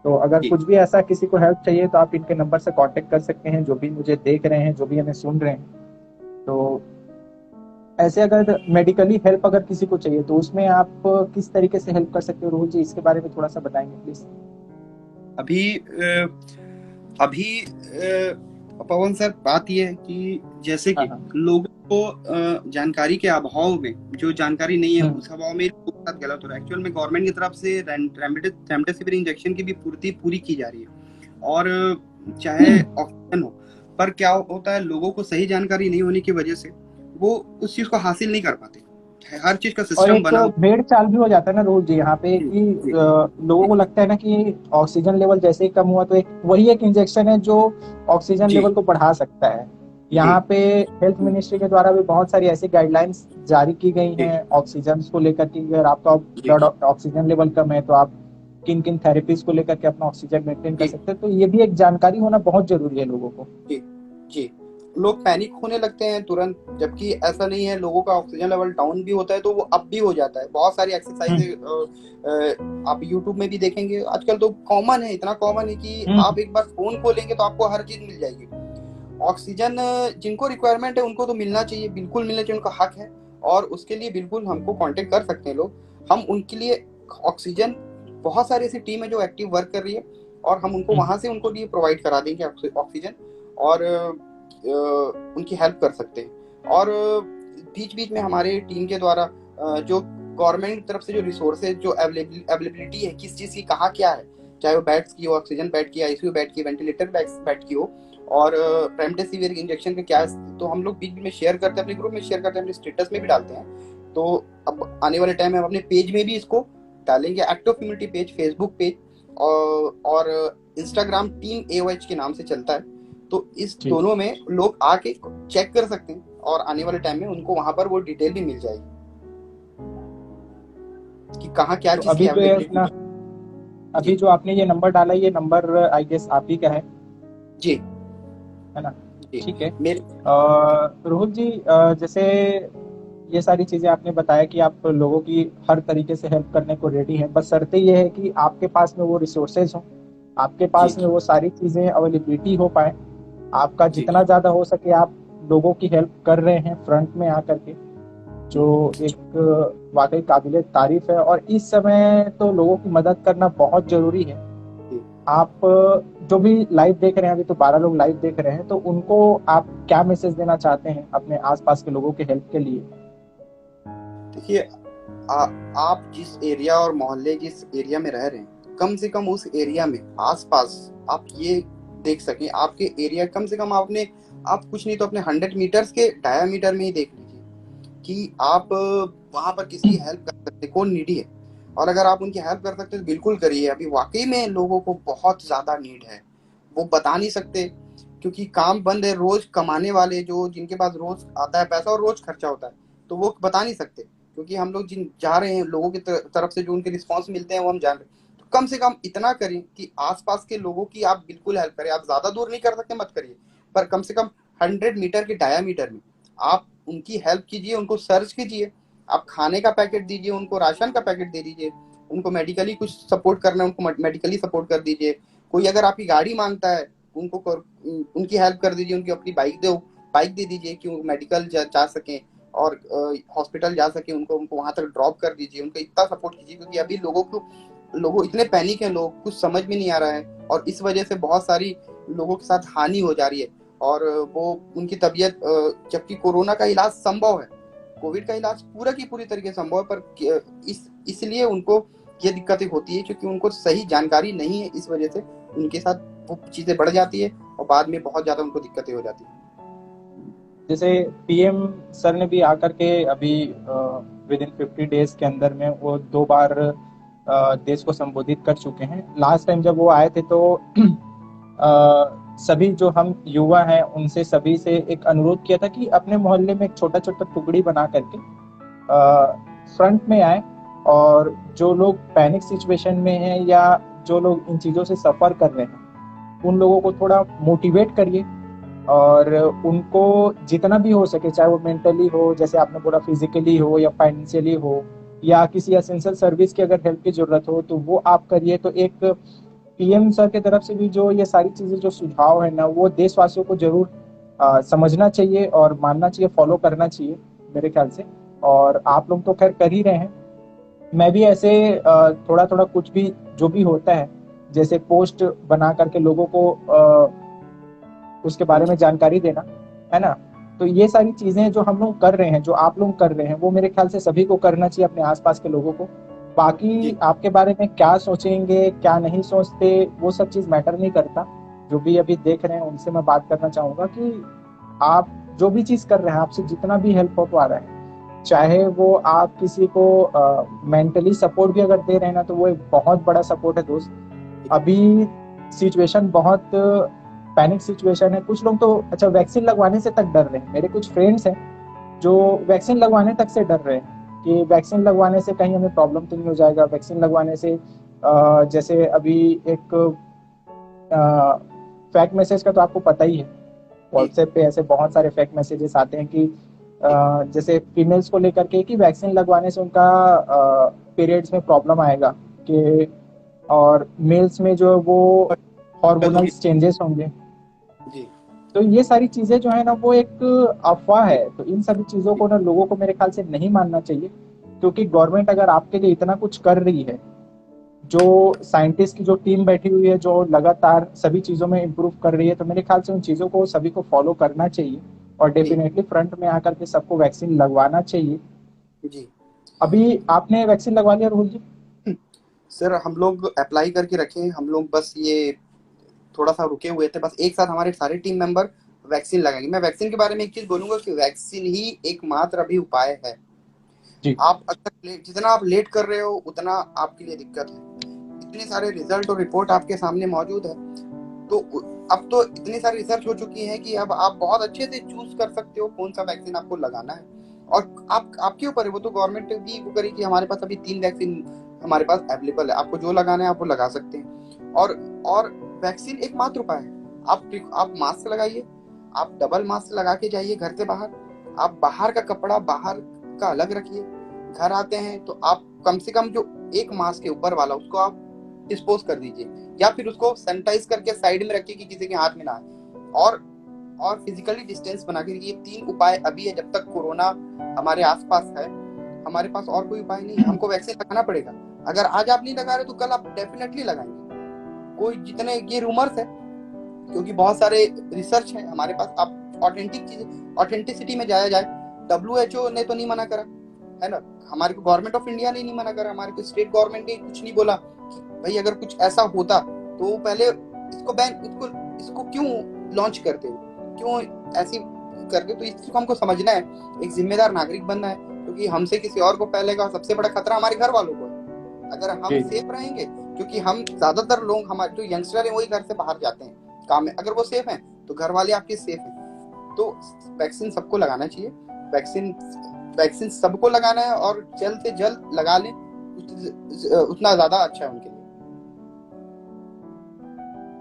तो अगर जी। कुछ भी ऐसा किसी को हेल्प चाहिए तो आप इनके नंबर से कांटेक्ट कर सकते हैं, जो भी मुझे देख रहे हैं, जो भी हमें सुन रहे हैं। तो ऐसे अगर मेडिकली हेल्प अगर किसी को चाहिए तो उसमें आप किस तरीके से हेल्प कर सकते हो, रोहित जी, इसके बारे में थोड़ा सा बताएंगे प्लीज। अभी पवन सर, बात यह है कि जैसे हाँ कि हाँ। लोगों को जानकारी के अभाव में, जो जानकारी नहीं है उस हम्म। अभाव में लोगों के साथ गलत हो रहा है। एक्चुअल में गवर्नमेंट की तरफ से रेमडेसिविर इंजेक्शन की भी पूर्ति पूरी की जा रही है, और चाहे ऑक्सीजन हो, पर क्या होता है, लोगों को सही जानकारी नहीं होने की वजह से वो उस चीज को हासिल नहीं कर पाते। हर चीज का और सिस्टम एक बना हुआ। भेड़ चाल भी हो जाता है ना रोहित जी यहाँ पे, जी। कि जी। लोगों जी। को लगता है ना कि ऑक्सीजन लेवल जैसे ही कम हुआ तो एक वही एक इंजेक्शन है जो ऑक्सीजन जी। लेवल को बढ़ा सकता है। जी। यहाँ पे हेल्थ मिनिस्ट्री के द्वारा भी बहुत सारी ऐसी गाइडलाइंस जारी की गई जी। हैं ऑक्सीजन को लेकर, कि अगर आपका जी। ब्लड ऑक्सीजन लेवल कम है तो आप किन किन थेरेपीज को लेकर के अपना ऑक्सीजन मेंटेन कर जी। सकते हैं। तो ये भी एक जानकारी होना बहुत जरूरी है लोगों को। जी। जी। लोग पैनिक होने लगते हैं तुरंत, जबकि ऐसा नहीं है। लोगों का ऑक्सीजन लेवल डाउन भी होता है तो वो अप भी हो जाता है। बहुत सारी एक्सरसाइज आप यूट्यूब में भी देखेंगे आजकल, तो कॉमन है, इतना कॉमन है कि हम्म। आप एक बार फोन खोलेंगे तो आपको हर चीज मिल जाएगी। ऑक्सीजन जिनको रिक्वायरमेंट है उनको तो मिलना चाहिए, बिल्कुल मिलना चाहिए, उनका हक है। और उसके लिए बिल्कुल हमको कांटेक्ट कर सकते हैं लोग। हम उनके लिए ऑक्सीजन, बहुत सारी ऐसी टीम है जो एक्टिव वर्क कर रही है, और हम उनको वहां से उनको लिए प्रोवाइड करा देंगे ऑक्सीजन, और उनकी हेल्प कर सकते हैं। और बीच बीच में हमारे टीम के द्वारा जो गवर्नमेंट की तरफ से जो रिसोर्सेज, जो अवेलेबिलिटी है, किस चीज़ की कहाँ क्या है, चाहे वो बेड्स की हो, ऑक्सीजन बेड की, आईसीयू बेड की, वेंटिलेटर बेड की हो, और रेमडेसिविर इंजेक्शन का क्या है, तो हम लोग बीच बीच में शेयर करते हैं, अपने ग्रुप में शेयर करते हैं, अपने स्टेटस में भी डालते हैं। तो अब आने वाले टाइम में हम अपने पेज में भी इसको डालेंगे, active community page, Facebook page और इंस्टाग्राम टीम AOH के नाम से चलता है। तो इस दोनों में लोग आके चेक कर सकते हैं, और आने वाले टाइम में उनको वहां पर वो डिटेल भी मिल जाएगी कि कहाँ क्या तो चीज की अभी जो है अवेलेबिलिटी अपना, है। अभी जो आपने ये नंबर डाला, ये नंबर आई गेस आप ही का है जी। है ना? जी। ठीक है। मेरे रोहित जी, जैसे ये सारी चीजें आपने बताया कि आप लोगों की हर तरीके से हेल्प करने को रेडी हैं, बस शर्त ये है कि आपके पास में वो रिसोर्सेज हो, आपके जी। पास में वो सारी चीजें अवेलेबिलिटी हो पाए। आपका जी। जितना ज्यादा हो सके आप लोगों की हेल्प कर रहे हैं फ्रंट में आकर के, जो एक वाकई काबिले तारीफ है। और इस समय तो लोगों की मदद करना बहुत जरूरी है। आप जो भी लाइव देख रहे हैं, अभी तो 12 लोग लाइव देख रहे हैं, तो उनको आप क्या मैसेज देना चाहते हैं अपने आसपास के लोगों के हेल्प के लिए? देखिए, आप जिस एरिया और मोहल्ले, जिस एरिया में रह रहे हैं, कम से कम उस एरिया में आसपास आप ये देख सकें, आपके एरिया कम से कम आप कुछ नहीं तो अपने 100 मीटर्स के डायामीटर में ही देख लीजिए कि आप वहां पर किसकी हेल्प कर सकते, कौन नीडी है। और अगर आप उनकी हेल्प कर सकते तो बिल्कुल करिए। अभी वाकई में लोगों को बहुत ज्यादा नीड है, वो बता नहीं सकते क्योंकि काम बंद है। रोज कमाने वाले, जो जिनके पास रोज आता है पैसा और रोज खर्चा होता है, तो वो बता नहीं सकते, क्योंकि हम लोग जिन जा रहे हैं, लोगों की तरफ से जो उनके रिस्पॉन्स मिलते हैं वो हम जान रहे हैं। कम से कम इतना करें कि आसपास के लोगों की आप बिल्कुल हेल्प करें। आप ज्यादा दूर नहीं कर सकते, मत करिए, पर कम से कम 100 मीटर के डायामीटर में आप उनकी हेल्प कीजिए, उनको सर्च कीजिए, आप खाने का पैकेट दीजिए, उनको राशन का पैकेट दे दीजिए, उनको मेडिकली कुछ सपोर्ट करना है उनको मेडिकली सपोर्ट कर दीजिए। कोई अगर आपकी गाड़ी मांगता है, उनको उनकी हेल्प कर दीजिए, उनकी अपनी बाइक दे दीजिए कि वो मेडिकल जा सकें और हॉस्पिटल जा सके, उनको वहां तक ड्रॉप कर दीजिए, उनको इतना सपोर्ट कीजिए, क्योंकि अभी लोगों इतने पैनिक हैं, लोग कुछ समझ में नहीं आ रहा है, और इस वजह से बहुत सारी लोगों के साथ हानि हो जा रही है, और वो उनकी तबीयत, जबकि कोरोना का इलाज संभव है, कोविड का इलाज पूरा की पूरी तरीके से संभव है, पर इसलिए उनको ये दिक्कतें होती है क्योंकि उनको सही जानकारी नहीं है, इस वजह से उनके साथ वो चीजें बढ़ जाती है और बाद में बहुत ज्यादा उनको दिक्कतें हो जाती है। जैसे पीएम सर ने भी आकर के अभी विद इन 50 डेज के अंदर में वो 2 बार देश को संबोधित कर चुके हैं। लास्ट टाइम जब वो आए थे तो सभी जो हम युवा हैं उनसे सभी से एक अनुरोध किया था कि अपने मोहल्ले में एक छोटा छोटा टुकड़ी बना करके फ्रंट में आए, और जो लोग पैनिक सिचुएशन में हैं या जो लोग इन चीज़ों से सफ़र कर रहे हैं उन लोगों को थोड़ा मोटिवेट करिए, और उनको जितना भी हो सके, चाहे वो मेंटली हो, जैसे आपने बोला फिजिकली हो या फाइनेंशियली हो, या किसी एसेंशियल सर्विस की अगर हेल्प की जरूरत हो तो वो आप करिए। तो एक पीएम सर की तरफ से भी जो ये सारी चीजें जो सुझाव है ना, वो देशवासियों को जरूर समझना चाहिए और मानना चाहिए, फॉलो करना चाहिए मेरे ख्याल से। और आप लोग तो खैर कर ही रहे हैं। मैं भी ऐसे थोड़ा थोड़ा कुछ भी जो भी होता है, जैसे पोस्ट बना करके लोगों को उसके बारे में जानकारी देना, है ना। तो ये सारी चीजें जो हम लोग कर रहे हैं, जो आप लोग कर रहे हैं, वो मेरे ख्याल से सभी को करना चाहिए, अपने आसपास के लोगों को। बाकी जी आपके बारे में क्या सोचेंगे क्या नहीं सोचते वो सब चीज मैटर नहीं करता। जो भी अभी देख रहे हैं उनसे मैं बात करना चाहूंगा कि आप जो भी चीज कर रहे हैं, आपसे जितना भी हेल्प हो पा रहा है, चाहे वो आप किसी को मेंटली सपोर्ट भी अगर दे रहे हैं ना, तो वो एक बहुत बड़ा सपोर्ट है दोस्त। अभी सिचुएशन बहुत पैनिक सिचुएशन है। कुछ लोग तो अच्छा वैक्सीन लगवाने से तक डर रहे हैं। मेरे कुछ फ्रेंड्स हैं जो वैक्सीन लगवाने तक से डर रहे हैं कि वैक्सीन लगवाने से कहीं हमें प्रॉब्लम तो नहीं हो जाएगा। वैक्सीन लगवाने से जैसे अभी एक फैक्ट मैसेज का तो आपको पता ही है, जी व्हाट्सएप पे ऐसे बहुत सारे फेक मैसेजेस आते हैं कि जैसे फीमेल्स को लेकर के कि वैक्सीन लगवाने से उनका पीरियड्स में प्रॉब्लम आएगा कि, और मेल्स में जो वो दिक्कत होगी। हार्मोनल चेंजेस होंगे। जी तो ये सारी चीजें जो है ना वो एक अफवाह है। तो इन सभी चीजों को ना लोगों को मेरे ख्याल से नहीं मानना चाहिए, क्योंकि गवर्नमेंट अगर आपके लिए इतना कुछ कर रही है, जो साइंटिस्ट की जो टीम बैठी हुई है जो लगातार सभी चीजों में इम्प्रूव कर रही है, तो मेरे ख्याल से उन चीजों को सभी को फॉलो करना चाहिए और जी डेफिनेटली फ्रंट में आकर के सबको वैक्सीन लगवाना चाहिए। जी अभी आपने वैक्सीन लगवा लिया राहुल जी? सर, हम लोग अप्लाई करके रखे हैं, हम लोग बस ये थोड़ा सा रुके हुए थे, बस एक साथ हमारे सारे टीम मेंबर वैक्सीन लगाएंगे। मैं वैक्सीन के बारे में एक चीज बोलूंगा कि वैक्सीन ही एकमात्र अभी उपाय है। जी आप अगर जितना आप लेट कर रहे हो उतना आपके लिए दिक्कत है। इतने सारे रिजल्ट और रिपोर्ट आपके सामने मौजूद है, तो अब तो इतनी सारी रिसर्च हो चुकी है कि अब आप बहुत अच्छे से चूज कर सकते हो कौन सा वैक्सीन आपको लगाना है। और आप आपके ऊपर है, वो तो गवर्नमेंट भी वो करेगी कि हमारे पास अभी 3 वैक्सीन हमारे पास अवेलेबल है, आपको जो लगाना है आप वो लगा सकते हैं। और वैक्सीन एकमात्र उपाय है। आप मास्क लगाइए, आप डबल मास्क लगा के जाइए घर से बाहर। आप बाहर का कपड़ा बाहर का अलग रखिए। घर आते हैं तो आप कम से कम जो एक मास्क के ऊपर वाला उसको आप डिस्पोज कर दीजिए, या फिर उसको सैनिटाइज करके साइड में रखिए कि किसी के हाथ में ना आए। और फिजिकली डिस्टेंस बना के, ये 3 उपाय अभी है। जब तक कोरोना हमारे आसपास है, हमारे पास और कोई उपाय नहीं है। हमको वैक्सीन लगाना पड़ेगा। अगर आज आप नहीं लगा रहे तो कल आप डेफिनेटली लगाएंगे। कोई जितने ये रूमर्स है, क्योंकि बहुत सारे रिसर्च है हमारे पास। आप ऑथेंटिक चीज ऑथेंटिसिटी में जाया जाए, WHO ने तो नहीं मना करा है ना, हमारे को गवर्नमेंट ऑफ इंडिया ने नहीं मना करा, हमारे को स्टेट गवर्नमेंट ने कुछ नहीं बोला कि भाई अगर कुछ ऐसा होता तो पहले इसको इसको क्यों लॉन्च करते हो, क्यों ऐसी करते। तो इस चीज को हमको समझना है, एक जिम्मेदार नागरिक बनना है, क्योंकि हमसे किसी और को फैलेगा। सबसे बड़ा खतरा हमारे घर वालों को है। अगर हम जी सेफ रहेंगे, क्योंकि हम ज्यादातर लोग, हमारे जो यंगस्टर है वही घर से बाहर जाते हैं काम में, अगर वो सेफ हैं तो घर वाले आपके सेफ हैं। तो वैक्सीन सबको लगाना चाहिए। वैक्सीन वैक्सीन सबको लगाना है, और जल्द से जल्द लगा लें, उतना ज्यादा अच्छा है उनके लिए।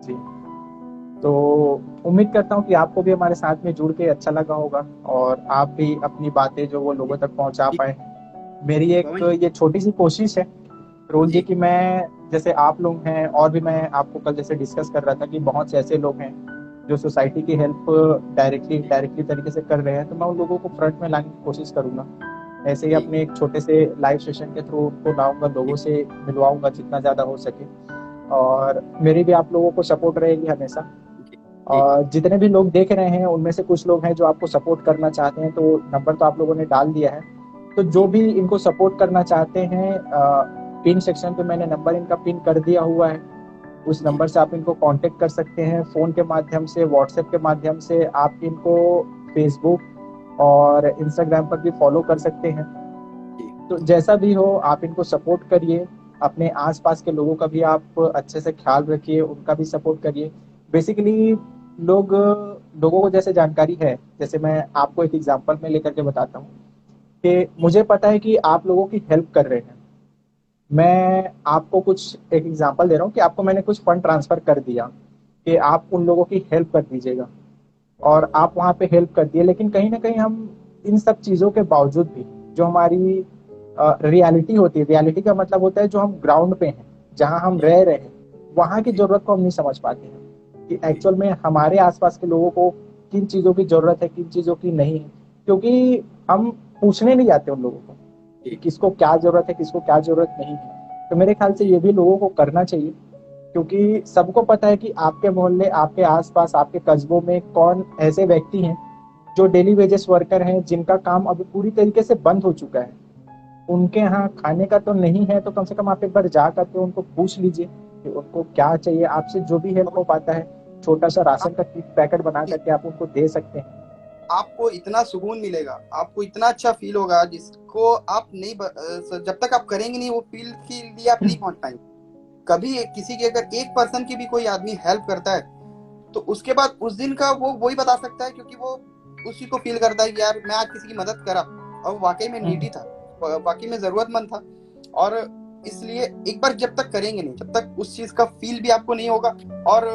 जी। तो उम्मीद करता हूँ कि आपको भी हमारे साथ में जुड़ के अच्छा लगा होगा और आप भी अपनी बातें जो वो लोगों तक पहुंचा जी पाए। मेरी एक पवन ये छोटी सी कोशिश है रोल जी जी कि मैं, जैसे आप लोग हैं और भी, मैं आपको कल जैसे डिस्कस कर रहा था कि बहुत से ऐसे लोग हैं जो सोसाइटी की हेल्प डायरेक्टली डायरेक्टली तरीके से कर रहे हैं, तो मैं उन लोगों को फ्रंट में लाने की कोशिश करूंगा। ऐसे ही जी अपने एक छोटे से लाइव सेशन के थ्रू उनको लाऊंगा, लोगों जी से मिलवाऊंगा जितना ज़्यादा हो सके। और मेरी भी आप लोगों को सपोर्ट रहेगी हमेशा। जी जी और जितने भी लोग देख रहे हैं उनमें से कुछ लोग हैं जो आपको सपोर्ट करना चाहते हैं, तो नंबर तो आप लोगों ने डाल दिया है। तो जो जी भी इनको सपोर्ट करना चाहते हैं, पिन सेक्शन पे मैंने नंबर इनका पिन कर दिया हुआ है। उस जी नंबर से आप इनको कांटेक्ट कर सकते हैं, फ़ोन के माध्यम से, व्हाट्सएप के माध्यम से। आप इनको फेसबुक और इंस्टाग्राम पर भी फॉलो कर सकते हैं। जी तो जैसा भी हो आप इनको सपोर्ट करिए। अपने आसपास के लोगों का भी आप अच्छे से ख्याल रखिए, उनका भी सपोर्ट करिए। बेसिकली लोग लोगों को जैसे जानकारी है, जैसे मैं आपको एक एग्जांपल में लेकर के बताता हूँ कि मुझे पता है कि आप लोगों की हेल्प कर रहे हैं। मैं आपको कुछ एक एग्जांपल दे रहा हूँ कि आपको मैंने कुछ फंड ट्रांसफर कर दिया कि आप उन लोगों की हेल्प कर दीजिएगा, और आप वहाँ पे हेल्प कर दिए। लेकिन कहीं ना कहीं हम इन सब चीज़ों के बावजूद भी, जो हमारी रियलिटी होती है, रियलिटी का मतलब होता है जो हम ग्राउंड पे हैं, जहाँ हम जी रह रहे हैं, वहाँ की जी जरूरत को हम नहीं समझ पाते हैं कि जी एक्चुअल में हमारे आसपास के लोगों को किन चीज़ों की जरूरत है, किन चीज़ों की नहीं है। क्योंकि हम पूछने नहीं जाते उन लोगों को कि जी किसको क्या जरूरत है, किसको क्या जरूरत नहीं है। तो मेरे ख्याल से जी ये भी लोगों को करना चाहिए, क्योंकि सबको पता है कि आपके मोहल्ले, आपके आसपास, आपके कस्बों में कौन ऐसे व्यक्ति हैं जो डेली वेजेस वर्कर हैं, जिनका काम अभी पूरी तरीके से बंद हो चुका है। उनके यहाँ खाने का तो नहीं है, तो कम से कम आप एक बार जा करके उनको पूछ लीजिए कि उनको क्या चाहिए। आपसे जो भी हेल्प हो पाता है, छोटा सा राशन आप का किट पैकेट बना करके आप उनको दे सकते हैं। आपको इतना सुकून मिलेगा, आपको इतना अच्छा फील होगा जिसको आप नहीं जब तक आप करेंगे नहीं वो फील के लिए आप नहीं पहुंच पाएंगे कभी। किसी की अगर एक पर्सन की भी कोई आदमी हेल्प करता है तो उसके बाद उस दिन का वो वही बता सकता है, क्योंकि वो उसी को फील करता है कि यार मैं आज किसी की मदद करा और वाकई में नीडी था, वाकई में जरूरतमंद था। और इसलिए एक बार जब तक करेंगे नहीं, जब तक उस चीज का फील भी आपको नहीं होगा। और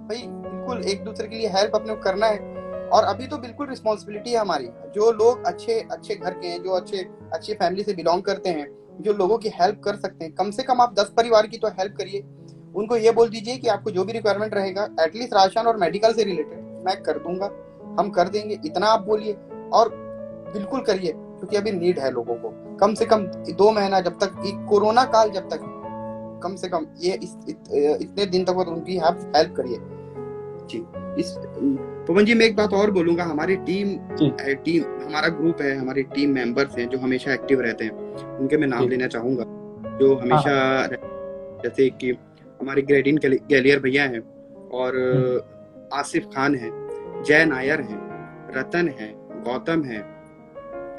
भाई बिल्कुल एक दूसरे के लिए हेल्प अपने को करना है। और अभी तो बिल्कुल रिस्पॉन्सिबिलिटी है हमारी, जो लोग अच्छे अच्छे घर के हैं, जो अच्छे अच्छे फैमिली से बिलोंग करते हैं, जो लोगों की हेल्प कर सकते हैं, कम से कम आप 10 परिवार की तो हेल्प करिए। उनको ये बोल दीजिए कि आपको जो भी रिक्वायरमेंट रहेगा एटलीस्ट राशन और मेडिकल से रिलेटेड मैं कर दूंगा, हम कर देंगे, इतना आप बोलिए। और बिल्कुल करिए, क्योंकि अभी नीड है लोगों को। कम से कम 2 महीना जब तक कोरोना काल जब तक, कम से कम ये इतने दिन तक उनकी हेल्प करिए। जी इस पवन जी मैं एक बात और बोलूंगा, हमारी टीम हमारा ग्रुप है, हमारे टीम मेंबर्स हैं जो हमेशा एक्टिव रहते हैं, उनके मैं नाम जी। लेना चाहूंगा। जो हाँ हमेशा, हाँ। जैसे कि हमारे ग्रेडिन गैलियर भैया हैं, और हम्म, आसिफ खान है, जय नायर है, रतन है, गौतम है।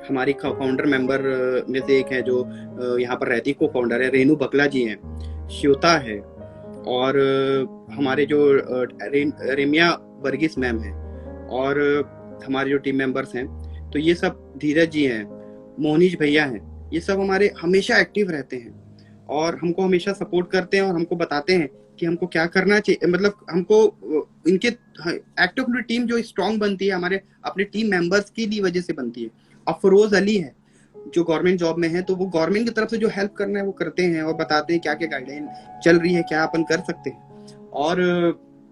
हमारी फाउंडर मेंबर में से एक है जो यहाँ पर रहती को फाउंडर है, रेनू बकला जी हैं, श्योता है, और हमारे जो रेमिया वर्गीस मैम है, और हमारे जो टीम मेंबर्स हैं, तो ये सब धीरज जी हैं, मोनीश भैया हैं, ये सब हमारे हमेशा एक्टिव रहते हैं और हमको हमेशा सपोर्ट करते हैं और हमको बताते हैं कि हमको क्या करना चाहिए। मतलब हमको इनके एक्ट ऑफ टीम जो स्ट्रांग बनती है हमारे अपने टीम मेंबर्स की भी वजह से बनती है। अफरोज अली है जो गवर्नमेंट जॉब में है, तो वो गवर्नमेंट की तरफ से जो हेल्प करना है वो करते हैं और बताते हैं क्या क्या गाइडलाइन चल रही है, क्या अपन कर सकते हैं। और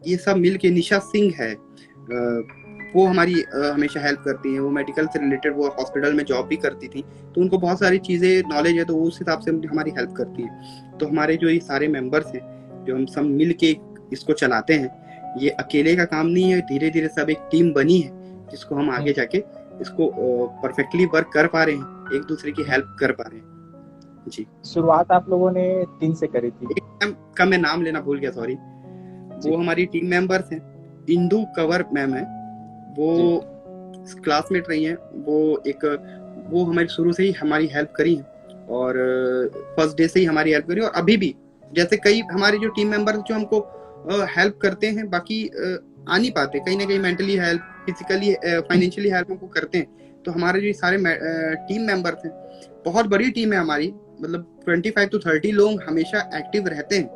ये सब मिल के, निशा सिंह है, वो हमारी हमेशा हेल्प करती हैं। वो मेडिकल से रिलेटेड, वो हॉस्पिटल में जॉब भी करती थी, तो उनको बहुत सारी चीज़ें नॉलेज है, तो उस हिसाब से हमारी हेल्प करती है। तो हमारे जो ये सारे मेंबर्स हैं, जो हम सब मिल के इसको चलाते हैं, ये अकेले का काम नहीं है, धीरे धीरे सब एक टीम बनी है जिसको हम आगे जाके इसको परफेक्टली वर्क कर पा रहे हैं, एक दूसरे की हेल्प कर पा रहे हैं। जी शुरुआत आप लोगों ने 3 से करी थी। एक मैम का मैं नाम लेना भूल गया, सॉरी। जी वो हमारी टीम मेंबर्स हैं, इंदु कंवर मैम है, वो जी। क्लासमेट रही हैं। वो हमारी शुरू से ही हमारी हेल्प करी है, और फर्स्ट डे से ही हमारी हेल्प करी, और अभी भी जैसे कई हमारे जो टीम मेंबर्स जो हमको हेल्प करते हैं, बाकी आ नहीं पाते, कहीं ना कहीं mentally help, physically financially help हमको करते हैं। तो हमारे जो सारे टीम मेंबर्स हैं, बहुत बड़ी टीम है हमारी, मतलब 25 to 30 लोग हमेशा एक्टिव रहते हैं,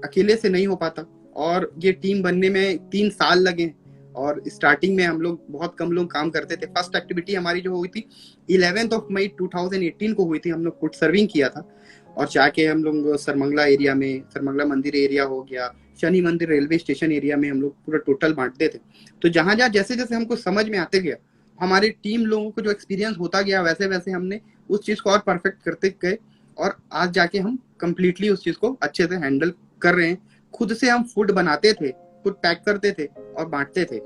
अकेले से नहीं हो पाता। और ये टीम बनने में 3 साल लगे। और स्टार्टिंग में हम लोग बहुत कम लोग काम करते थे। फर्स्ट एक्टिविटी हमारी जो हुई थी 11 मई 2018 को हुई थी। हम लोग फूड सर्विंग किया था और जाके हम लोग सरमंगला एरिया में, सरमंगला मंदिर एरिया हो गया, शनि मंदिर रेलवे स्टेशन एरिया में हम लोग पूरा टोटल बांटते थे। तो जहां जहां जैसे जैसे हमको समझ में आते गया, हमारे टीम लोगों को जो एक्सपीरियंस होता गया, वैसे वैसे हमने उस चीज को और परफेक्ट करते गए और आज जाके हम कंप्लीटली उस चीज को अच्छे से हैंडल कर रहे हैं। खुद से हम फूड बनाते थे, खुद पैक करते थे और बांटते थे।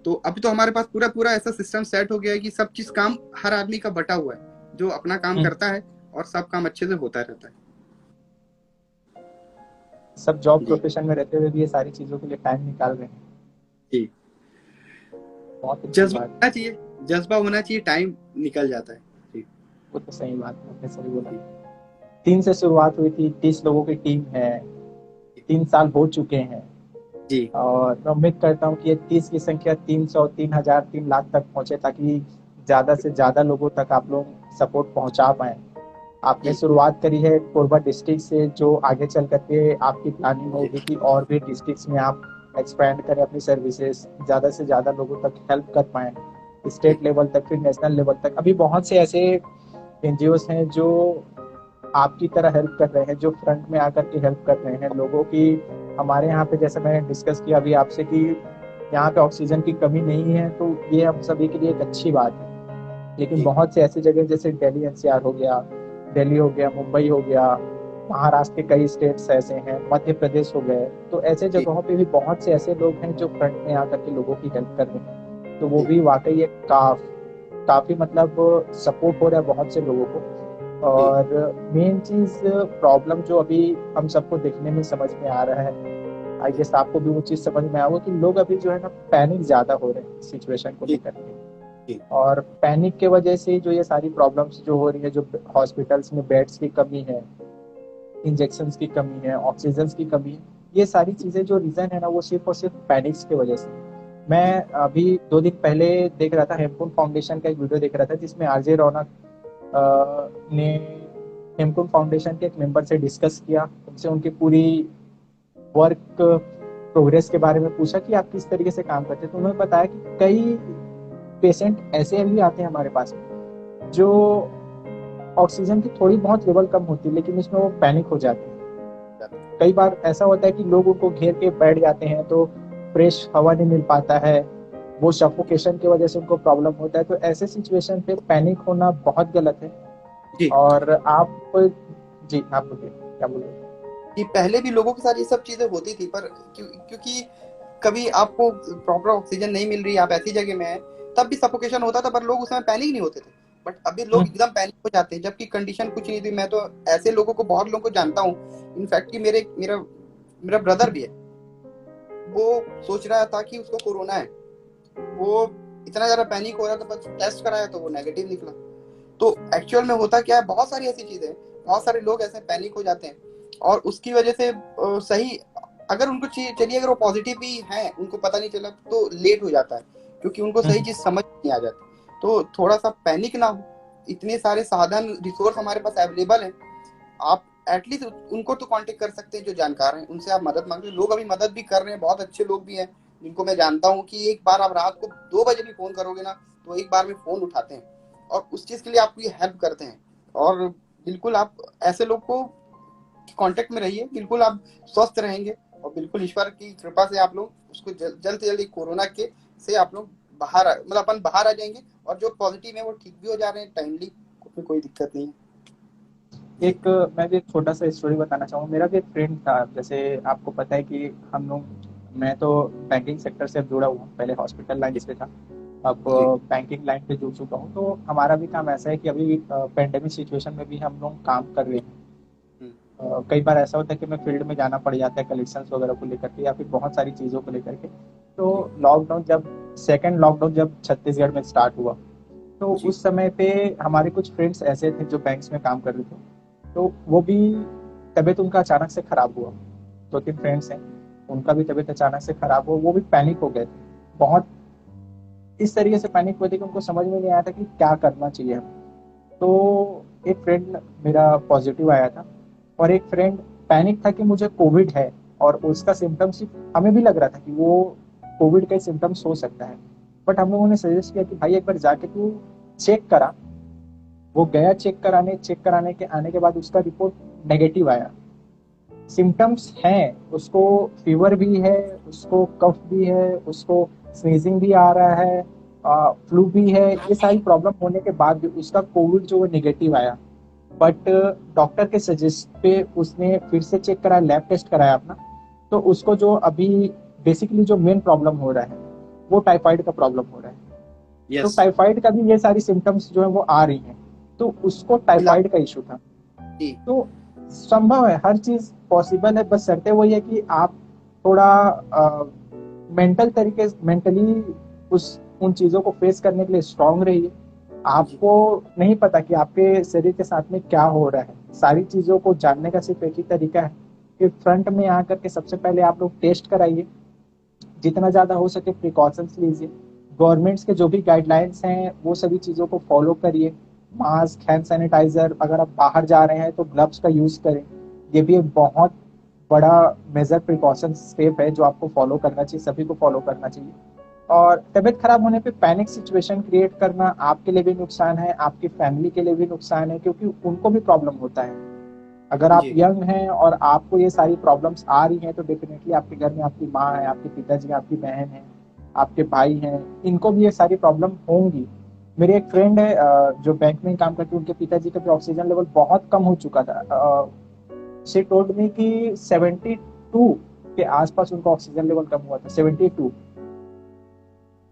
तो अब तो हमारे पास पूरा पूरा ऐसा सिस्टम सेट हो गया है कि सब चीज काम हर आदमी का बटा हुआ है, जो अपना काम करता है और सब काम अच्छे से होता रहता है। सब जॉब जी प्रोफेशन में रहते हुए भी ये सारी चीजों के लिए टाइम निकाल रहे हैं। जी, बहुत अच्छी जज्बा बात। होना चाहिए, जज्बा होना चाहिए, टाइम निकल जाता है। जी वो तो सही बात है, आपने सही बोला। 3 से शुरुआत हुई थी, 30 लोगों की टीम है, 3 साल हो चुके हैं। जी और मैं उम्मीद करता हूँ कि ये 30 की संख्या 300, 3,000, 3 लाख तक पहुंचे, ताकि ज्यादा से ज्यादा लोगों तक आप लोग सपोर्ट पहुंचा पाए। आपने जी शुरुआत करी है कोरबा डिस्ट्रिक्ट से, जो आगे चल करके आपकी प्लानिंग होगी कि और भी डिस्ट्रिक्ट्स में आप एक्सपेंड करें अपनी सर्विसेज, ज्यादा से ज्यादा लोगों तक हेल्प कर पाए, जी स्टेट लेवल तक, फिर नेशनल लेवल तक। अभी बहुत से ऐसे एनजीओस हैं जो आपकी तरह हेल्प कर रहे हैं, जो फ्रंट में आकर के हेल्प कर रहे हैं लोगों की। हमारे यहाँ पे जैसे मैंने डिस्कस किया अभी आपसे कि यहाँ पे ऑक्सीजन की कमी नहीं है, तो ये हम सभी के लिए एक अच्छी बात है। लेकिन जी बहुत से ऐसी जगह जैसे दिल्ली एनसीआर हो गया, दिल्ली हो गया, मुंबई हो गया, महाराष्ट्र के कई स्टेट्स ऐसे हैं, मध्य प्रदेश हो गए, तो ऐसे जी जगहों पे भी बहुत से ऐसे लोग हैं जो फ्रंट में आकर के लोगों की हेल्प कर रहे हैं। तो वो जी भी वाकई एक काफी मतलब सपोर्ट हो रहा है बहुत से लोगों को। जी और मेन चीज, प्रॉब्लम जो अभी हम सबको देखने में समझ में आ रहा है, आई गेस आपको भी वो चीज समझ में आया होगा कि लोग अभी जो है ना पैनिक ज्यादा हो रहे हैं सिचुएशन को जी लेकर के। जी और पैनिक के वजह से जो ये सारी प्रॉब्लम्स जो हो रही है, जो हॉस्पिटल्स में बेड्स की कमी है, इंजेक्शंस की कमी है, ऑक्सीजन की कमी है, ये सारी चीजें जो रीजन है ना, वो सिर्फ और सिर्फ पैनिक्स की वजह से। मैं जी अभी 2 दिन पहले देख रहा था, हेमकुंड फाउंडेशन का एक वीडियो देख रहा था, जिसमें आरजे रौनक ने हेमकुंड फाउंडेशन के एक मेंबर से डिस्कस किया, उनसे उनकी पूरी वर्क प्रोग्रेस के बारे में पूछा कि आप किस तरीके से काम करते हैं। तो उन्होंने बताया कि कई पेशेंट ऐसे भी आते हैं हमारे पास में, जो ऑक्सीजन की थोड़ी बहुत लेवल कम होती है, लेकिन उसमें वो पैनिक हो जाते हैं। कई बार ऐसा होता है कि लोग उनको घेर के बैठ जाते हैं, तो फ्रेश हवा नहीं मिल पाता है, वो सफोकेशन की वजह से उनको प्रॉब्लम होता है। तो ऐसे सिचुएशन पे पैनिक होना बहुत गलत है। जी और आप, जी आप बोलिए, क्या बोलिए। कि पहले भी लोगों के साथ ये सब चीजें होती थी, पर क्योंकि कभी आपको प्रॉपर ऑक्सीजन नहीं मिल रही, आप ऐसी जगह में हैं, तब भी सफोकेशन होता था, पर लोग उस समय पैनिक नहीं होते थे। बट अभी लोग एकदम पैनिक हो जाते हैं, जबकि कंडीशन कुछ नहीं थी। मैं तो ऐसे लोगों को, बहुत लोगों को जानता हूँ, इनफैक्ट कि मेरे मेरा मेरा ब्रदर भी है, वो सोच रहा था कि उसको कोरोना है। वो इतना ज्यादा पैनिक हो रहा था, बस टेस्ट कराया तो वो नेगेटिव निकला। तो एक्चुअल में होता क्या है, बहुत सारी ऐसी चीजें हैं, बहुत सारे लोग ऐसे पैनिक हो जाते हैं और उसकी वजह से सही, अगर उनको चलिए अगर वो पॉजिटिव भी है, उनको पता नहीं चला तो लेट हो जाता है, क्योंकि उनको सही चीज समझ नहीं आ जाती। तो थोड़ा सा पैनिक ना हो, इतने सारे साधन रिसोर्स हमारे पास अवेलेबल हैं, आप एटलीस्ट उनको तो कांटेक्ट कर सकते हैं जो जानकार हैं, उनसे आप मदद मांग। लोग अभी मदद भी कर रहे हैं, बहुत अच्छे लोग भी हैं जिनको मैं जानता हूँ कि एक बार आप रात को 2 बजे भी फोन करोगे ना, तो एक बार में फोन उठाते हैं और उस चीज के लिए आपकी हेल्प करते हैं। और बिल्कुल आप ऐसे लोग को कांटेक्ट में रहिए, बिल्कुल आप स्वस्थ रहेंगे और बिल्कुल ईश्वर की कृपा से आप लोग उसको जल्द से जल्द कोरोना के से आप लोग बाहर, मतलब अपन बाहर आ जाएंगे। और जो पॉजिटिव है वो ठीक भी हो जा रहे हैं टाइमली, उसमें कोई दिक्कत नहीं है। जी एक, मैं भी एक छोटा सा स्टोरी बताना चाहूँगा। मेरा भी एक फ्रेंड था, जैसे आपको पता है कि हम लोग, मैं तो बैंकिंग सेक्टर से जुड़ा हुआ हूँ, पहले हॉस्पिटल लाइन से था, अब जी बैंकिंग लाइन पे जुड़ चुका हूँ। तो हमारा भी काम ऐसा है कि अभी पेंडेमिक सिचुएशन में भी हम लोग काम कर रहे हैं। हम्म, कई बार ऐसा होता है कि मैं फील्ड में जाना पड़ जाता है कलेक्शंस वगैरह को लेकर के, या फिर बहुत सारी चीज़ों को लेकर के। तो जी लॉकडाउन जब, सेकेंड लॉकडाउन जब छत्तीसगढ़ में स्टार्ट हुआ, तो जी उस समय पे हमारे कुछ फ्रेंड्स ऐसे थे जो बैंक्स में काम कर रहे थे। तो वो भी, तबीयत उनका अचानक से खराब हुआ। 2-3 फ्रेंड्स हैं, उनका भी तबीयत अचानक से खराब हुआ, वो भी पैनिक हो गए थे बहुत। इस तरीके से पैनिक हुए थे कि उनको समझ में नहीं आया था कि क्या करना चाहिए हमें। तो एक फ्रेंड मेरा पॉजिटिव आया था, और एक फ्रेंड पैनिक था कि मुझे कोविड है, और उसका सिम्टम्स हमें भी लग रहा था कि वो कोविड का सिम्टम्स हो सकता है, बट हम लोगों ने सजेस्ट किया कि भाई एक बार जाके तू चेक करा। वो गया चेक कराने के आने के बाद उसका रिपोर्ट नेगेटिव आया। सिम्टम्स हैं, उसको फीवर भी है, उसको कफ भी है, उसको स्नीजिंग भी आ रहा है, फ्लू भी है, ये सारी प्रॉब्लम होने के बाद भी उसका कोविड जो वो निगेटिव आया। बट डॉक्टर के सजेस्ट पे उसने फिर से चेक कराया, लैब टेस्ट कराया अपना, तो उसको जो अभी बेसिकली जो मेन प्रॉब्लम हो रहा है वो टाइफाइड का प्रॉब्लम हो रहा है। तो यस। टाइफाइड का भी ये सारी सिम्टम्स जो है वो आ रही हैं, तो उसको इलाज। टाइफाइड का इशू था। जी। तो संभव है, हर चीज पॉसिबल है, बस शर्तें वही है कि आप थोड़ा मेंटली उस उन चीजों को फेस करने के लिए स्ट्रांग रहिए। जी। आपको नहीं पता कि आपके शरीर के साथ में क्या हो रहा है, सारी चीजों को जानने का सिर्फ एक ही तरीका है कि फ्रंट में आकर के सबसे पहले आप लोग टेस्ट कराइए, जितना ज्यादा हो सके प्रिकॉशंस लीजिए, गवर्नमेंट्स के जो भी गाइडलाइंस हैं वो सभी चीजों को फॉलो करिए, मास्क, हैंड सैनिटाइजर, अगर आप बाहर जा रहे हैं तो ग्लव्स का यूज करें। ये भी एक बहुत बड़ा मेजर प्रिकॉशन स्टेप है जो आपको फॉलो करना चाहिए, सभी को फॉलो करना चाहिए। और तबीयत खराब होने पे पैनिक सिचुएशन क्रिएट करना आपके लिए भी नुकसान है, आपकी फैमिली के लिए भी नुकसान है, क्योंकि उनको भी प्रॉब्लम होता है। अगर आप जी। यंग हैं और आपको ये सारी प्रॉब्लम्स आ रही हैं तो डेफिनेटली आपके घर में आपकी माँ है, आपके पिताजी, आपकी बहन है, आपके भाई हैं, इनको भी ये सारी प्रॉब्लम होंगी। मेरे एक फ्रेंड है जो बैंक में काम करते, उनके पिताजी का भी ऑक्सीजन लेवल बहुत कम हो चुका था। शी टोल्ड मी कि 72 के आसपास उनका ऑक्सीजन लेवल कम हुआ था, 72।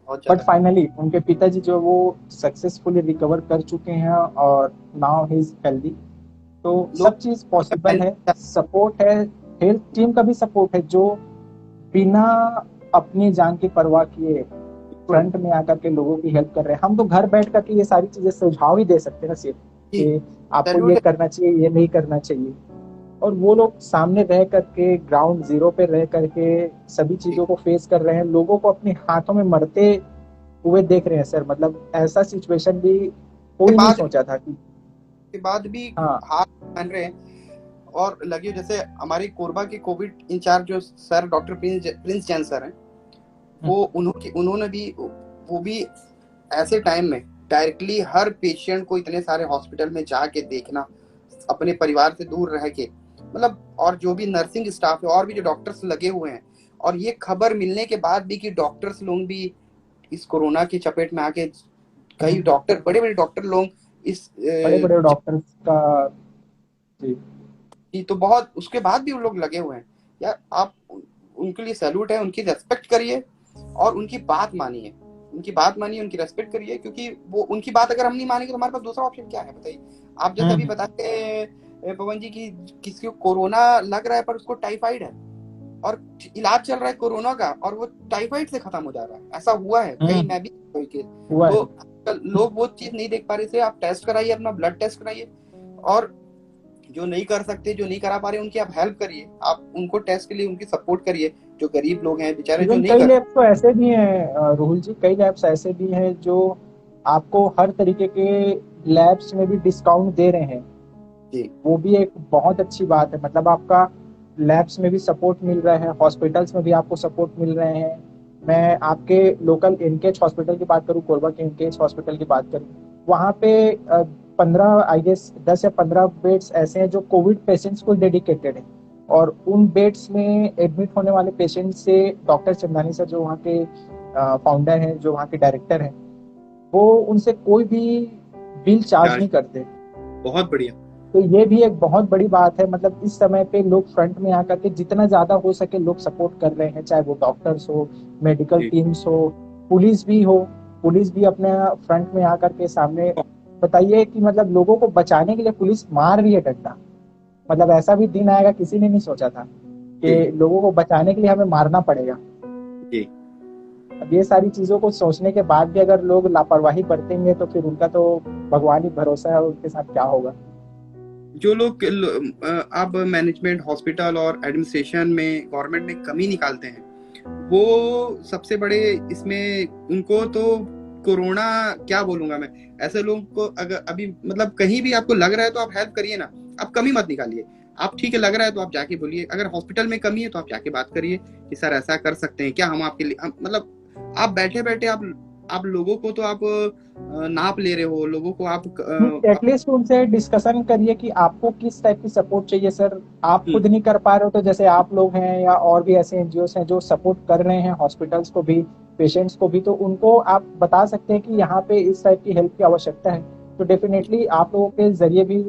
बहुत बट ज्यादा। फाइनली उनके पिताजी जो वो सक्सेसफुली रिकवर कर चुके हैं और नाउ ही इज हेल्दी। तो लोग सब चीज पॉसिबल है, पहले। सपोर्ट है, हेल्थ टीम का भी सपोर्ट है जो बिना अपनी जान की परवाह किए बिल्कुल। फ्रंट में आकर के लोगों की हेल्प कर रहे हैं। हम तो घर बैठ करके ये सारी चीजें सुझाव ही दे सकते हैं ना सिर्फ, जी। कि आपको ये सैल्यूट। करना चाहिए, ये नहीं करना चाहिए। और वो लोग सामने रह करके, ग्राउंड जीरो पे रह करके सभी जी। चीजों को फेस कर रहे हैं, लोगों को अपने हाथों में मरते हुए देख रहे हैं सर। मतलब ऐसा सिचुएशन भी के कोई नहीं बाद सोचा था कि के बाद भी हाँ। हाथ मान रहे हैं। और लगे जैसे हमारी कोरबा के कोविड इंचार्ज जो sir doctor Prince Jain sir हैं, वो उन्होंने भी, वो भी ऐसे टाइम में डायरेक्टली हर पेशेंट को इतने सारे हॉस्पिटल में जाके देखना, अपने परिवार से दूर रह के, मतलब, और जो भी नर्सिंग स्टाफ है और भी जो डॉक्टर्स लगे हुए हैं, और ये खबर मिलने के बाद भी कि डॉक्टर्स लोग भी इस कोरोना की चपेट में आके, कई डॉक्टर, बड़े बड़े डॉक्टर लोग इस बड़े बड़े डॉक्टर्स का। जी। तो बहुत, उसके बाद भी उन लोग लगे हुए हैं। यार आप उनके लिए सैल्यूट है, उनकी रेस्पेक्ट करिए और उनकी बात मानिए, उनकी रेस्पेक्ट करिए, क्योंकि वो उनकी बात अगर हम नहीं मानेंगे तो हमारे पास दूसरा ऑप्शन क्या है, बताइए। आप जैसे अभी बताते पवन जी की किसी को कोरोना लग रहा है पर उसको टाइफाइड है, और इलाज चल रहा है कोरोना का, और वो टाइफाइड से खत्म हो जा रहा है, ऐसा हुआ है कई, मैं भी कोई केस। हुआ तो है। आजकल लोग वो चीज नहीं देख पा रहे थे, आप टेस्ट कराइए, अपना ब्लड टेस्ट कराइए, और जो नहीं कर सकते, जो नहीं करा पा रहे, उनकी आप हेल्प करिए, आप उनको टेस्ट के लिए उनकी सपोर्ट करिए, जो गरीब लोग हैं बेचारे जो इवन नहीं कई कर। लैब्स तो ऐसे भी हैं रोहुल जी, कई लैब्स ऐसे भी हैं जो आपको हर तरीके के लैब्स में भी डिस्काउंट दे रहे हैं। जी। वो भी एक बहुत अच्छी बात है, मतलब आपका लैब्स में भी सपोर्ट मिल रहा है, हॉस्पिटल्स में भी आपको सपोर्ट मिल रहे हैं। मैं आपके लोकल इनकेच हॉस्पिटल की बात करूँ, कोरबा के इनकेच हॉस्पिटल की बात करूँ, वहाँ पे 15 आई गेस 10 या 15 बेड्स ऐसे हैं जो कोविड पेशेंट्स को डेडिकेटेड है। और उन बेड्स में एडमिट होने वाले पेशेंट से डॉक्टर चंदानी सर जो वहाँ के फाउंडर हैं, जो वहाँ के डायरेक्टर हैं, वो उनसे कोई भी बिल चार्ज चार्ज। नहीं करते। बहुत बढ़िया। तो ये भी एक बहुत बड़ी बात है। मतलब इस समय पे लोग फ्रंट में आकर के जितना ज्यादा हो सके लोग सपोर्ट कर रहे हैं, चाहे वो डॉक्टर्स हो, मेडिकल जी। टीम्स हो, पुलिस भी हो। पुलिस भी अपने फ्रंट में आकर के सामने, बताइए कि मतलब लोगों को बचाने के लिए पुलिस मार रही है डंडा। मतलब ऐसा भी दिन आएगा, किसी ने नहीं सोचा था कि जी। लोगों को बचाने के लिए हमें मारना पड़ेगा। जी। अब ये सारी चीजों को सोचने के बाद भी अगर लोग लापरवाही बरतेंगे तो फिर उनका तो भगवान ही भरोसा है, उनके साथ क्या होगा। जो लोग अब मैनेजमेंट, हॉस्पिटल और एडमिनिस्ट्रेशन में, गवर्नमेंट में कमी निकालते हैं, वो सबसे बड़े इसमें, उनको तो कोरोना क्या बोलूंगा मैं, ऐसे लोगों को अगर अभी मतलब कहीं भी आपको लग रहा है तो आप हेल्प करिए ना, आप कमी मत निकालिए। आप ठीक है लग रहा है तो आप जाके बोलिए, अगर हॉस्पिटल में कमी है तो आप जाके बात करिए कि सर ऐसा कर सकते हैं क्या हम आपके लिए, मतलब आप बैठे बैठे आप लोगों को तो आप नाप ले रहे हो, लोगों को आप एटलीस्ट उनसे डिस्कशन करिए कि आपको किस टाइप की सपोर्ट चाहिए सर। आप हम्म, खुद नहीं कर पा रहे हो तो जैसे आप लोग हैं या और भी ऐसे एनजीओ हैं जो सपोर्ट कर रहे हैं हॉस्पिटल्स को भी, पेशेंट्स को भी, तो उनको आप बता सकते हैं कि यहाँ पे इस टाइप की हेल्प की आवश्यकता है। तो डेफिनेटली आप लोगों के जरिए भी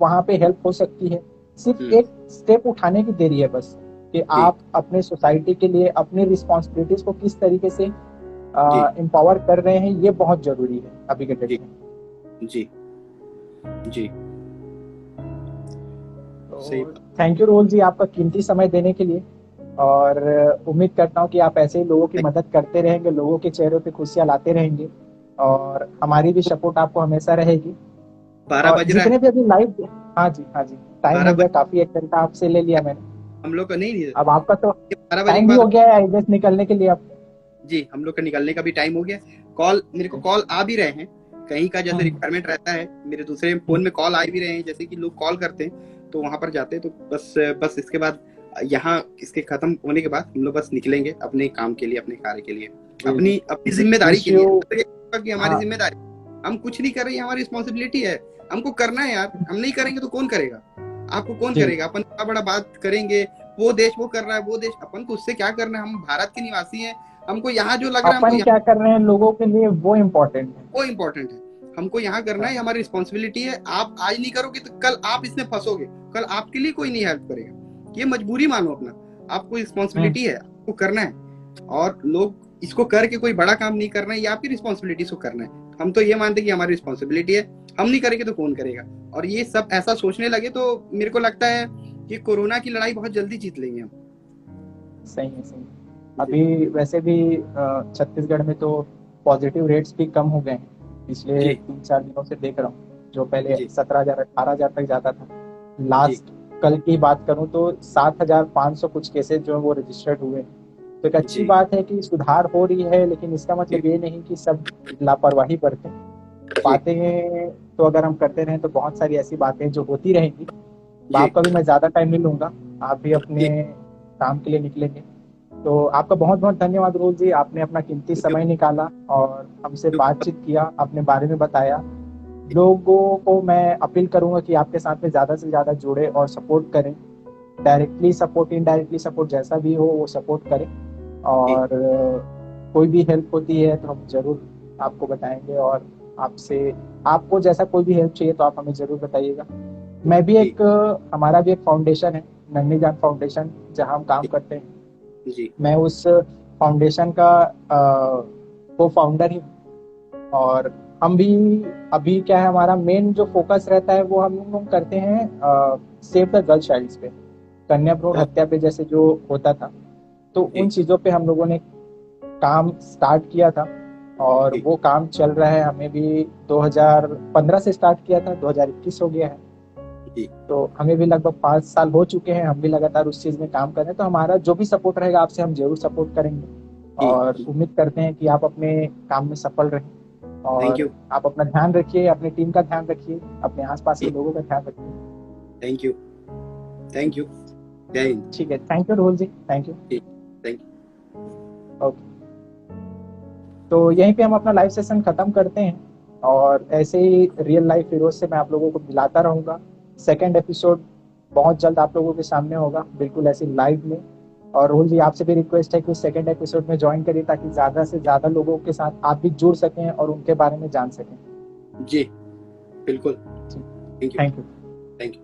वहाँ पे हेल्प हो सकती है। सिर्फ हम्म, एक स्टेप उठाने की देरी है बस, कि जी आप अपने सोसाइटी के लिए अपनी रिस्पॉन्सिबिलिटीज को किस तरीके से जी एम्पावर कर रहे हैं, ये बहुत जरूरी है अभी के डेट जी में। जी जी सही तो बात। थैंक यू रोहन जी आपका कीमती समय देने के लिए, और उम्मीद करता हूँ कि आप ऐसे ही लोगों की मदद करते रहेंगे, लोगों के चेहरों पे खुशियाँ लाते रहेंगे, और हमारी भी सपोर्ट आपको हमेशा रहेगी। 12 और बज रहा है। जितने भी अभी लाइव, हाँ जी हाँ जी, टाइम 12 हो गया, बज काफी एक घंटा आपसे ले लिया मैंने। हम लोग का नहीं, अब आपका तो 12 बजे के टाइम भी बाद हो गया है आई गेस निकलने के लिए अब। जी हम लोग का निकलने का भी टाइम हो गया। कॉल मेरे को कॉल आ भी रहे हैं कहीं का, जैसे हम्म, रिक्वायरमेंट रहता है मेरे दूसरे फोन हम्म, में कॉल आ भी रहे हैं, जैसे कि लोग कॉल करते हैं तो वहां पर जाते हैं, तो बस इसके बाद यहाँ इसके खत्म होने के बाद हम लोग बस निकलेंगे अपने काम के लिए, अपने कार्य के लिए, जी जी, अपनी अपनी जिम्मेदारी विश के यू। लिए, मतलब ये होगा कि हमारी हाँ, जिम्मेदारी, हम कुछ नहीं कर रहे हैं, हमारी रिस्पॉन्सिबिलिटी है, हमको करना है यार, हम नहीं करेंगे तो कौन करेगा, आपको कौन जी, करेगा, अपन बड़ा बड़ा बात करेंगे, वो देश वो कर रहा है, वो देश, अपन को उससे क्या करना है, हम भारत के निवासी हैं, हमको यहाँ जो लग रहा है हमको अपन क्या कर रहे हैं लोगों के लिए वो इम्पोर्टेंट है। वो इम्पोर्टेंट है, हमको यहाँ करना है, हाँ, हमारी रिस्पॉन्सिबिलिटी है। आप आज नहीं करोगे तो कल आप इसमें फंसोगे, कल आपके लिए कोई नहीं हेल्प करेगा, ये मजबूरी मानो अपना, आपको हम्म, रिस्पॉन्सिबिलिटी है, आपको करना है। और लोग इसको करके कोई बड़ा काम नहीं करना है, ये आपकी रिस्पॉन्सिबिलिटी को करना है। हम तो ये मानते हैं कि हमारी रिस्पॉन्सिबिलिटी है, हम नहीं करेंगे तो कौन करेगा। और ये सब ऐसा सोचने लगे तो मेरे को लगता है कि कोरोना की लड़ाई बहुत जल्दी जीत लेंगे हम। सही है सही है। जी अभी वैसे भी छत्तीसगढ़ में तो पॉजिटिव रेट्स भी कम हो गए हैं पिछले जी 3-4 दिनों से देख रहा हूँ। जो पहले जी 17,000 18,000 तक जाता था, जी लास्ट कल की बात करूँ तो 7,500 कुछ केसेस जो है वो रजिस्टर्ड हुए हैं। तो एक अच्छी जी बात है कि सुधार हो रही है, लेकिन इसका जी मतलब ये नहीं कि सब लापरवाही बरतें। जी बातें तो अगर हम करते रहें तो बहुत सारी ऐसी बातें जो होती रहेंगी। तो जी आपका भी मैं ज़्यादा टाइम नहीं लूंगा, आप भी अपने जी काम के लिए निकलेंगे। तो आपका बहुत बहुत धन्यवाद रोल जी, आपने अपना कीमती समय निकाला और हमसे बातचीत किया, अपने बारे में बताया। लोगों को मैं अपील करूंगा कि आपके साथ में ज़्यादा से ज़्यादा जुड़े और सपोर्ट करें। डायरेक्टली सपोर्ट, इनडायरेक्टली सपोर्ट, जैसा भी हो वो सपोर्ट करें। जी और कोई भी हेल्प होती है तो हम जरूर आपको बताएंगे, और आपसे, आपको जैसा कोई भी हेल्प चाहिए तो आप हमें जरूर बताइएगा। मैं भी जी एक, हमारा भी एक फाउंडेशन है, नन्ही जान फाउंडेशन, जहाँ हम काम करते हैं। जी मैं उस फाउंडेशन का को फाउंडर ही हूँ। और हम भी, अभी क्या है, हमारा मेन जो फोकस रहता है वो हम लोग करते हैं सेव द गर्ल चाइल्ड्स पे, कन्या भ्रूण बहुत हत्या पे जैसे जो होता था, तो जी उन चीज़ों पे हम लोगों ने काम स्टार्ट किया था। और जी वो काम चल रहा है, हमें भी 2015 से स्टार्ट किया था, 2021 हो गया है। जी तो हमें भी लगभग 5 साल हो चुके हैं, हम भी लगातार उस चीज़ में काम कर रहे हैं। तो हमारा जो भी सपोर्ट रहेगा आपसे हम जरूर सपोर्ट करेंगे, जी और उम्मीद करते हैं कि आप अपने काम में सफल रहें। थैंक और यू आप अपना ध्यान रखिए, अपनी टीम का ध्यान रखिए, अपने आसपास के जी लोगों का ध्यान रखिए। थैंक यू थैंक यू जय हिंद ठीक है, thank you Rohal ji, thank you. जी थैंक ओके, तो यहीं पे हम अपना लाइव सेशन खत्म करते हैं, और ऐसे ही रियल लाइफ हीरोज से मैं आप लोगों को मिलाता रहूंगा। सेकंड एपिसोड बहुत जल्द आप लोगों के सामने होगा, बिल्कुल ऐसे लाइव में। और राहुल जी आपसे भी रिक्वेस्ट है कि उस सेकंड एपिसोड में ज्वाइन करिए, ताकि ज़्यादा से ज़्यादा लोगों के साथ आप भी जुड़ सकें और उनके बारे में जान सकें। यू जी बिल्कुल जी, thank you thank you. Thank you